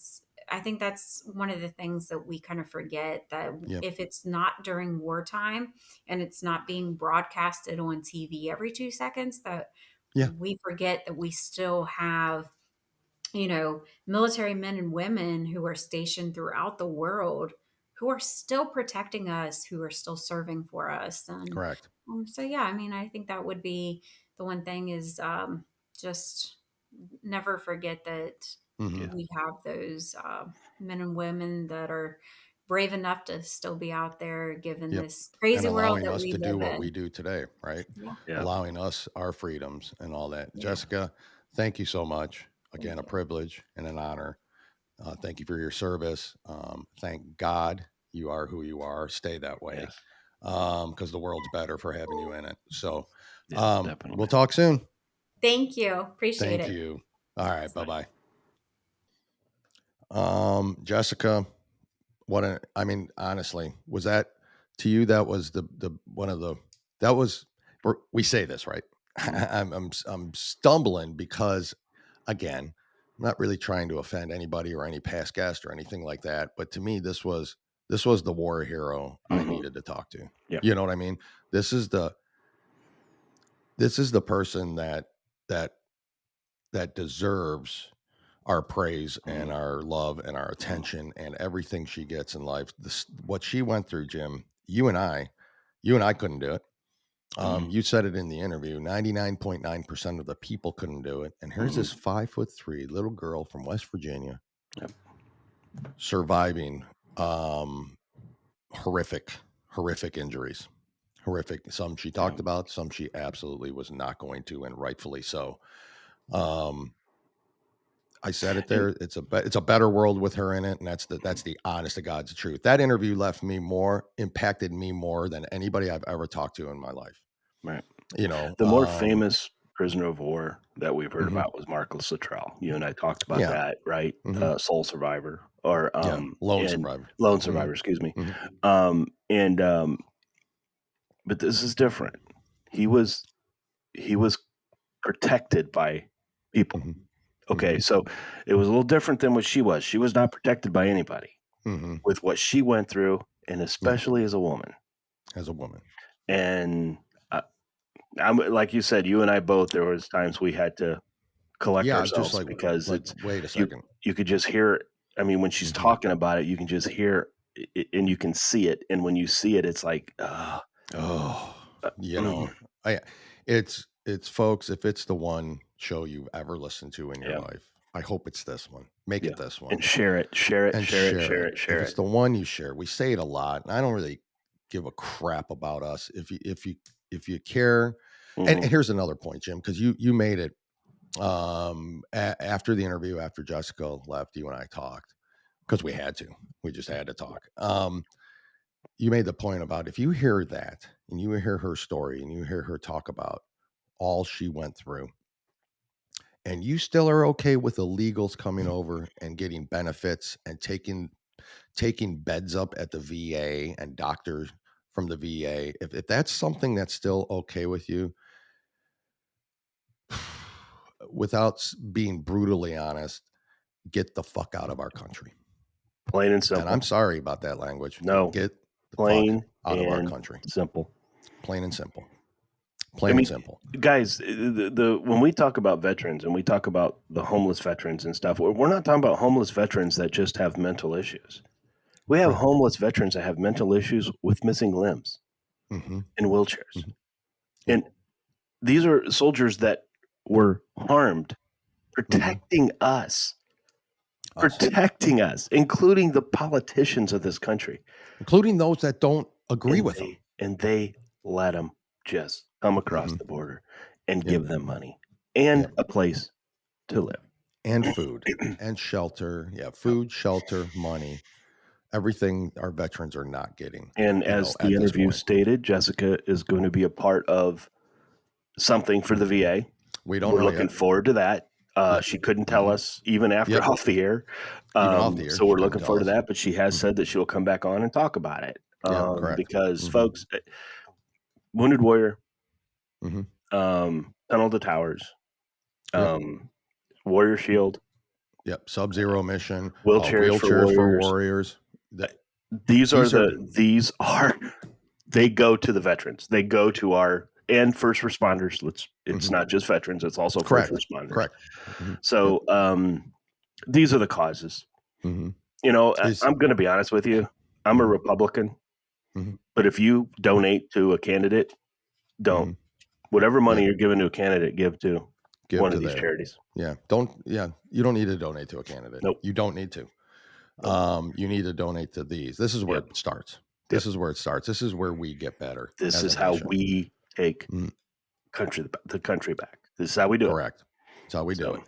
I think that's one of the things that we kind of forget, that Yep. if it's not during wartime and it's not being broadcasted on TV every 2 seconds, that Yeah. we forget that we still have military men and women who are stationed throughout the world, who are still protecting us, who are still serving for us. And Correct. so, yeah, I mean, I think that would be the one thing is just never forget that Mhm. Yeah. we have those men and women that are brave enough to still be out there given Yep. this And crazy world allowing that us we to do live what we in. do today, right? Yeah. Yeah. Allowing us our freedoms and all that. Yeah. Jessica, thank you so much. Thank Again, a you. privilege and an honor. Thank you for your service. Thank God you are who you are. Stay that way, Yes. because the world's better for having you in it. So, Yes, we'll definitely. talk soon. Thank you. Appreciate Thank it. you. All right. Bye Bye. bye. Jessica, I mean, honestly, was that to you? That was the one of the, that was, we say this, right? I'm stumbling because, again, I'm not really trying to offend anybody or any past guest or anything like that. But to me, this was the war hero I needed to talk to. Yep. You know what I mean? This is the person that deserves our praise and our love and our attention and everything she gets in life. What she went through, Jim, you and I couldn't do it. You said it in the interview, 99.9% of the people couldn't do it. And here's this 5'3" little girl from West Virginia Yep. surviving horrific injuries. Horrific. Some she talked about, some she absolutely was not going to, and rightfully so. I said it there. It's a better world with her in it, and that's the honest to God's truth. That interview impacted me more than anybody I've ever talked to in my life. Right. You know, The more famous prisoner of war that we've heard mhm. about was Marcus Luttrell. You and I talked about Yeah. that, right? Mhm. Sole survivor or Lone and survivor. lone Mhm. survivor, excuse me. Mhm. But this is different. He was protected by people. Mhm. Okay, Mhm. so it was a little different than what she was. She was not protected by anybody Mhm. with what she went through, and especially as a woman. As a woman. And I'm like you said, you and I both. There was times we had to collect Yeah, just ourselves because it's wait a you. second. You could just hear it. I mean, when she's Mhm. talking about it, you can just hear it, and you can see it. And when you see it, it's like, It's folks, if it's the one show you've ever listened to in your yeah, life, I hope it's this one. Make yeah. it this one. And share it, share it, And share it, share share it. it, share If it's it. the one you share, we say it a lot, and I don't really give a crap about us. If you care, and here's another point, Jim, because you made it after the interview, after Jessica left, you and I talked because we just had to talk. You made the point about if you hear that and you hear her story and you hear her talk about all she went through, and you still are okay with illegals coming over and getting benefits and taking beds up at the VA and doctors from the VA, if that's something that's still okay with you, without being brutally honest, get the fuck out of our country. Plain and simple. And I'm sorry about that language. No. Get the Plain fuck out of our and country. simple. Plain and simple. Plain and simple. Guys, when we talk about veterans and we talk about the homeless veterans and stuff, we're not talking about homeless veterans that just have mental issues. We have homeless veterans that have mental issues with missing limbs and wheelchairs. And these are soldiers that were harmed, protecting us, including the politicians of this country. Including those that don't agree with them. And they let them just come across the border and give them money and a place to live. And food and shelter. Yeah, food, shelter, money. Everything our veterans are not getting. And as the interview stated, Jessica is going to be a part of something for the VA. We're looking forward to that. She couldn't tell us even after off the air. So we're looking forward to that. But she has said that she'll come back on and talk about it. Because folks, Wounded Warrior, Tunnel to Towers, Warrior Shield. Yep. Sub-Zero mission. Wheelchairs for warriors. These are they go to the veterans. They go to our and first responders. It's not just veterans, it's also first responders. Correct. So these are the causes. You know, I'm going to be honest with you. I'm a Republican, but if you donate to a candidate, don't. Whatever money you're giving to a candidate, give to one of these charities. Yeah. You don't need to donate to a candidate. Nope. You don't need to. You need to donate to these. This is where it starts. This is where it starts. This is where we get better. This is how we take the country back. This is how we do it. Correct. That's how we do it.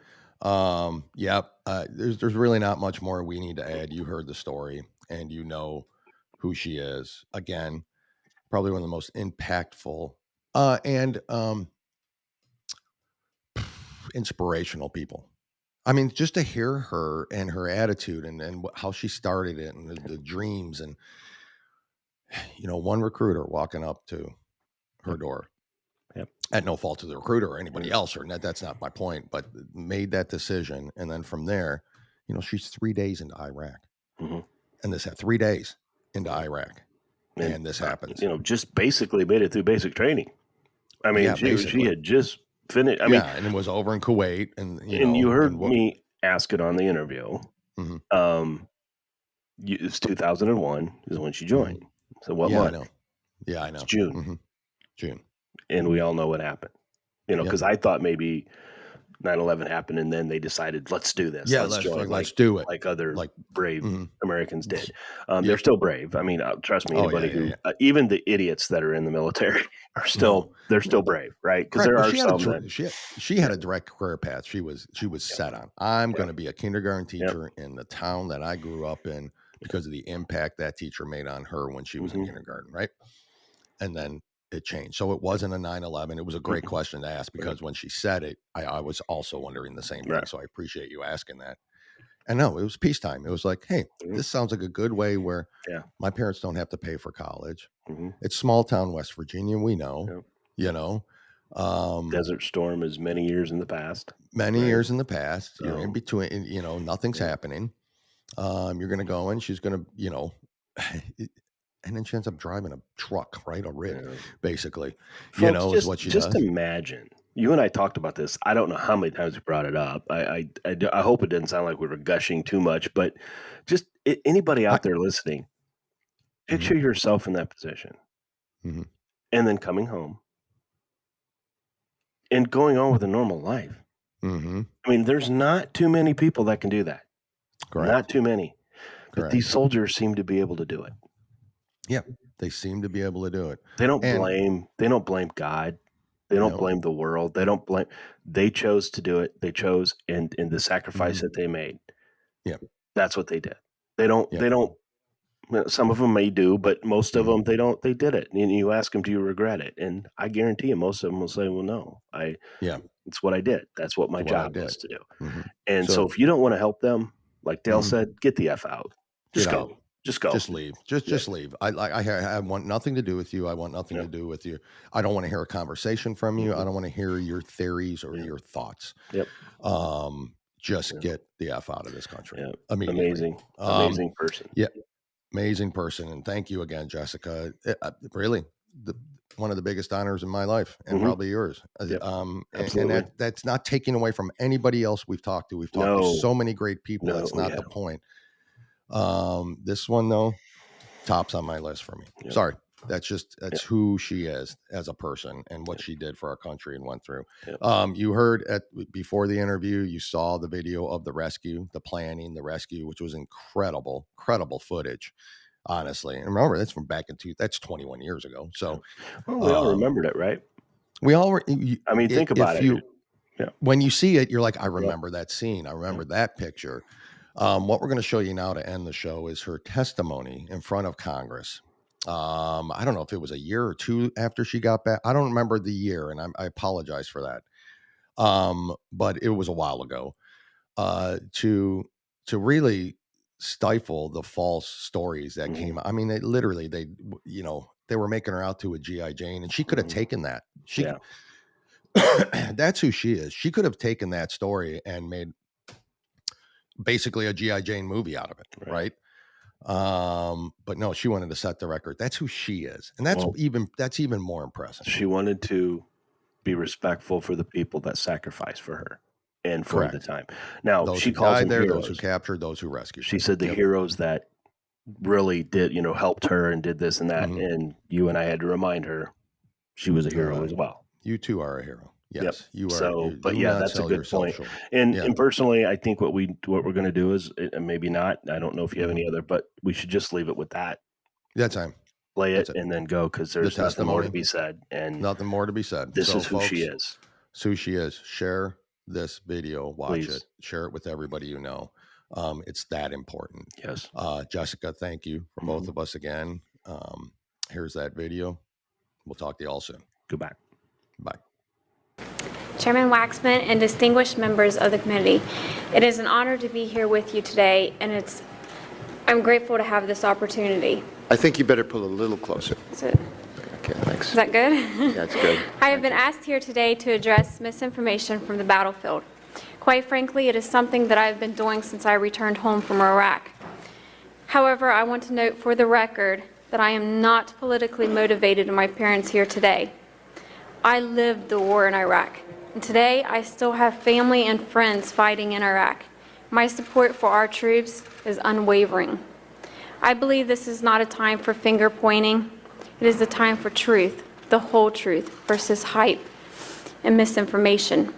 There's really not much more we need to add. You heard the story and you know who she is. Again, probably one of the most impactful and inspirational people. I mean, just to hear her and her attitude and how she started it and the dreams and, you know, one recruiter walking up to her door at no fault to the recruiter or anybody else, or that's not my point, but made that decision. And then from there, you know, she's 3 days into Iraq and this had 3 days into Iraq and this happens. You know, just basically made it through basic training. I mean, she had just finished. I mean, and it was over in Kuwait, and you heard me ask it on the interview. It's 2001 is when she joined. So what month? I know. Yeah, I know. It's June. June. And we all know what happened. You know, because I thought maybe 9/11 happened and then they decided, let's do this. Yeah, let's do it. Like other brave Americans did. They're still brave. I mean, trust me, anybody even the idiots that are in the military are still, they're still brave, right? Because there are some she had a direct career path. She was set on, I'm going to be a kindergarten teacher in the town that I grew up in because of the impact that teacher made on her when she was in kindergarten, right? And then it changed. So it wasn't a 9/11. It was a great question to ask because when she said it, I was also wondering the same thing. So I appreciate you asking that. And no, it was peacetime. It was like, hey, this sounds like a good way where my parents don't have to pay for college. It's small town West Virginia. We know, you know. Desert Storm is many years in the past. Years in the past. You're in between, you know, nothing's happening. You're going to go in. She's going to, you know, and then she ends up driving a truck, right? A rig, basically. Folks, you know, is what she does. Just imagine. You and I talked about this. I don't know how many times we brought it up. I hope it didn't sound like we were gushing too much, but just anybody out there listening, picture yourself in that position and then coming home and going on with a normal life. I mean, there's not too many people that can do that. Correct. Not too many. But Correct. these soldiers seem to be able to do it. Yeah, they seem to be able to do it. They don't blame God. They don't blame the world. They chose to do it. They chose and the sacrifice that they made. Yeah. That's what they did. They don't, some of them may do, but most of them, they did it. And you ask them, do you regret it? And I guarantee you, most of them will say, well, no, it's what I did. That's what my job was to do. And so if you don't want to help them, like Dale said, get the F out. Just go. Just go. Just leave. Just leave. I want nothing to do with you. I want nothing to do with you. I don't want to hear a conversation from you. I don't want to hear your theories or your thoughts. Yep. Just get the F out of this country Yep. immediately. Amazing person. Yeah. Amazing person. And thank you again, Jessica. Really, one of the biggest honors in my life and probably yours. Yep. And that's not taking away from anybody else we've talked to. We've talked to so many great people. That's not the point. This one though, tops on my list for me. Yep. Sorry. That's who she is as a person and what she did for our country and went through. Yep. You heard before the interview, you saw the video of the rescue, the planning, the rescue, which was incredible footage, honestly. And remember, that's from back that's 21 years ago. So we all remembered it, right? We all were. I mean, think about it. When you see it, you're like, I remember that scene. I remember that picture. What we're going to show you now to end the show is her testimony in front of Congress. I don't know if it was a year or two after she got back. I don't remember the year, and I apologize for that. But it was a while ago. To really stifle the false stories that came. I mean, they were making her out to a G.I. Jane, and she could have taken that. That's who she is. She could have taken that story and made basically a G.I. Jane movie out of it, right? But no, she wanted to set the record. That's who she is. And that's even more impressive. She wanted to be respectful for the people that sacrificed for her and for the time. Now, those she who calls died them there, heroes. those who captured, those who rescued. She said the heroes that really did, helped her and did this and that. And you and I had to remind her she was a hero as well. You too are a hero. Yes, you are. So, but that's a good point. And personally, I think what we're going to do is, and maybe not, I don't know if you have any other, but we should just leave it with that. That's time. Play it and then go, because there's nothing more to be said. And nothing more to be said. This is who she is. It's who she is. Share this video. Watch it. Share it with everybody you know. It's that important. Yes. Jessica, thank you for both of us again. Here's that video. We'll talk to you all soon. Goodbye. Bye. Chairman Waxman and distinguished members of the committee, it is an honor to be here with you today, and I'm grateful to have this opportunity. I think you better pull a little closer. Is it? Okay, thanks. Is that good? That's good. I have been asked here today to address misinformation from the battlefield. Quite frankly, it is something that I've been doing since I returned home from Iraq. However, I want to note for the record that I am not politically motivated in my appearance here today. I lived the war in Iraq, and today I still have family and friends fighting in Iraq. My support for our troops is unwavering. I believe this is not a time for finger pointing. It is a time for truth, the whole truth, versus hype and misinformation.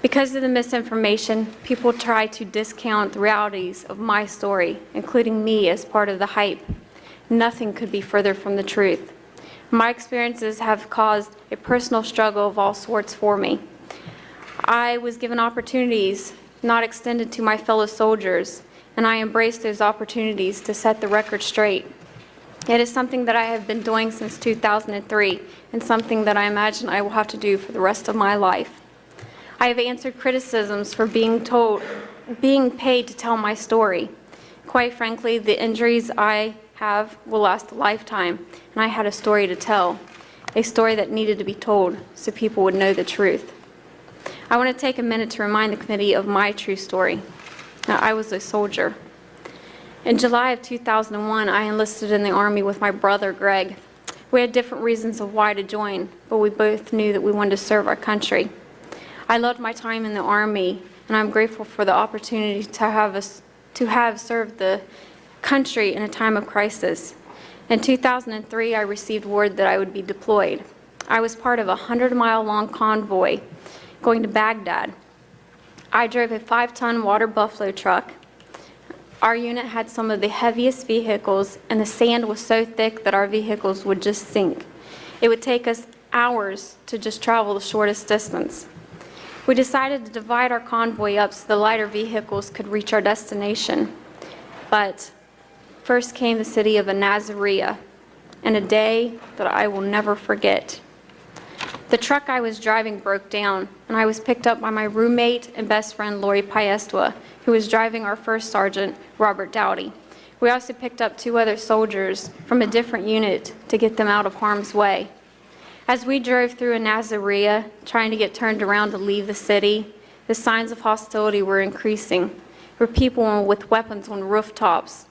Because of the misinformation, people try to discount the realities of my story, including me as part of the hype. Nothing could be further from the truth. My experiences have caused a personal struggle of all sorts for me. I was given opportunities not extended to my fellow soldiers, and I embraced those opportunities to set the record straight. It is something that I have been doing since 2003, and something that I imagine I will have to do for the rest of my life. I have answered criticisms for being paid to tell my story. Quite frankly, the injuries I have will last a lifetime, and I had a story to tell, a story that needed to be told so people would know the truth. I want to take a minute to remind the committee of my true story. Now, I was a soldier. In July of 2001, I enlisted in the Army with my brother, Greg. We had different reasons of why to join, but we both knew that we wanted to serve our country. I loved my time in the Army, and I'm grateful for the opportunity to have served the country in a time of crisis. In 2003, I received word that I would be deployed. I was part of a 100-mile-long convoy going to Baghdad. I drove a 5-ton water buffalo truck. Our unit had some of the heaviest vehicles, and the sand was so thick that our vehicles would just sink. It would take us hours to just travel the shortest distance. We decided to divide our convoy up so the lighter vehicles could reach our destination. But first came the city of Nasiriyah, and a day that I will never forget. The truck I was driving broke down, and I was picked up by my roommate and best friend, Lori P.O.W, who was driving our first sergeant, Robert Dowdy. We also picked up 2 other soldiers from a different unit to get them out of harm's way. As we drove through Nasiriyah, trying to get turned around to leave the city, the signs of hostility were increasing. There were people with weapons on rooftops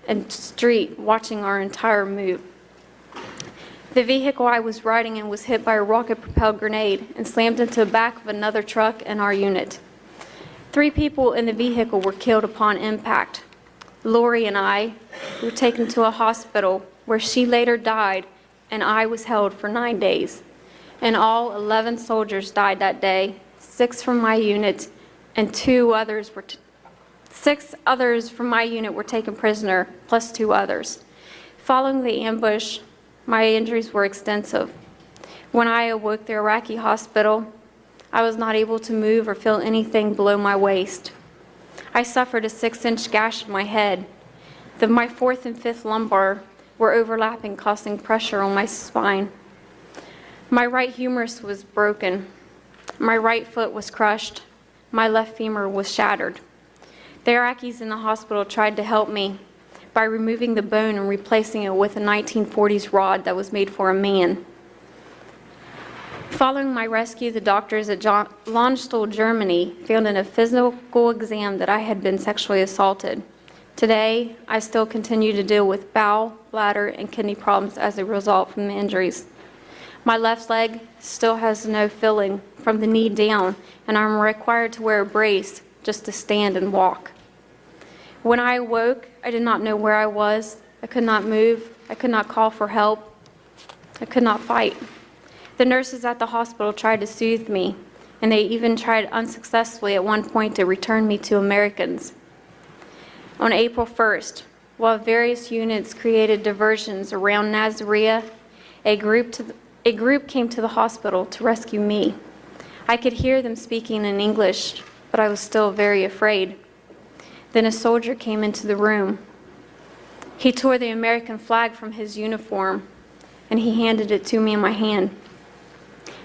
and street watching our entire move. The vehicle I was riding in was hit by a rocket-propelled grenade and slammed into the back of another truck in our unit. 3 people in the vehicle were killed upon impact. Lori and I were taken to a hospital where she later died, and I was held for 9 days. In all, 11 soldiers died that day, 6 from my unit, and 6 others from my unit were taken prisoner, plus 2 others. Following the ambush, my injuries were extensive. When I awoke at the Iraqi hospital, I was not able to move or feel anything below my waist. I suffered a 6-inch gash in my head. My 4th and 5th lumbar were overlapping, causing pressure on my spine. My right humerus was broken. My right foot was crushed. My left femur was shattered. The Iraqis in the hospital tried to help me by removing the bone and replacing it with a 1940s rod that was made for a man. Following my rescue, the doctors at Landstuhl, Germany, found in a physical exam that I had been sexually assaulted. Today, I still continue to deal with bowel, bladder, and kidney problems as a result from the injuries. My left leg still has no filling from the knee down, and I'm required to wear a brace just to stand and walk. When I awoke, I did not know where I was. I could not move. I could not call for help. I could not fight. The nurses at the hospital tried to soothe me, and they even tried unsuccessfully at one point to return me to Americans. On April 1st, while various units created diversions around Nasiriyah, a group came to the hospital to rescue me. I could hear them speaking in English, but I was still very afraid. Then a soldier came into the room. He tore the American flag from his uniform, and he handed it to me in my hand.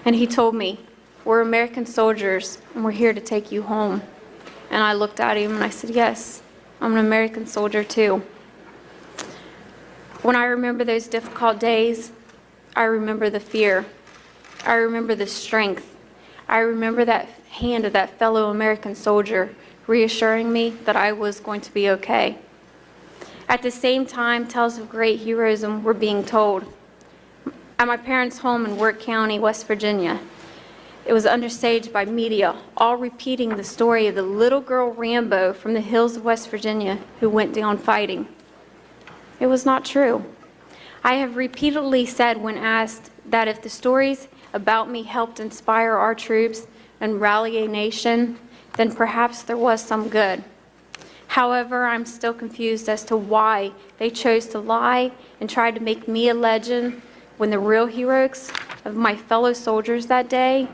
And he told me, "We're American soldiers, and we're here to take you home." And I looked at him and I said, "Yes, I'm an American soldier too." When I remember those difficult days, I remember the fear. I remember the strength. I remember that hand of that fellow American soldier reassuring me that I was going to be okay. At the same time, tales of great heroism were being told. At my parents' home in Wirt County, West Virginia, it was understaged by media, all repeating the story of the little girl Rambo from the hills of West Virginia who went down fighting. It was not true. I have repeatedly said when asked that if the stories about me helped inspire our troops and rally a nation, then perhaps there was some good. However, I'm still confused as to why they chose to lie and tried to make me a legend when the real heroes of my fellow soldiers that day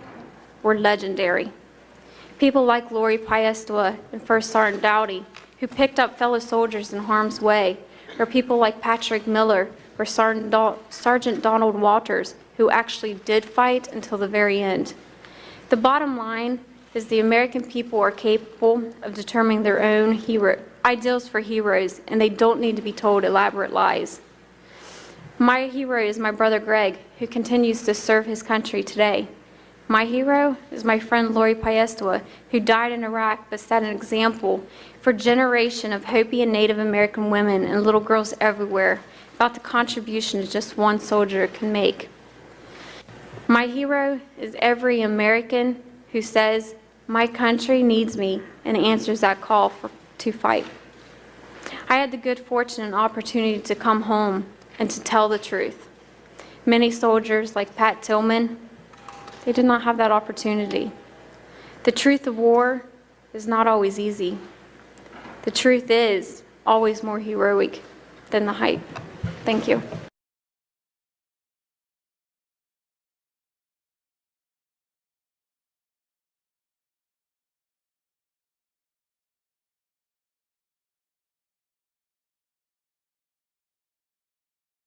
were legendary. People like Lori P.O.W. and First Sergeant Dowdy, who picked up fellow soldiers in harm's way, or people like Patrick Miller or Sergeant Donald Walters, who actually did fight until the very end. The bottom line is the American people are capable of determining their own ideals for heroes, and they don't need to be told elaborate lies. My hero is my brother Greg, who continues to serve his country today. My hero is my friend Lori P.O.W., who died in Iraq but set an example for a generation of Hopi and Native American women and little girls everywhere about the contribution just one soldier can make. My hero is every American who says, "My country needs me," and answers that call to fight. I had the good fortune and opportunity to come home and to tell the truth. Many soldiers, like Pat Tillman, they did not have that opportunity. The truth of war is not always easy. The truth is always more heroic than the hype. Thank you.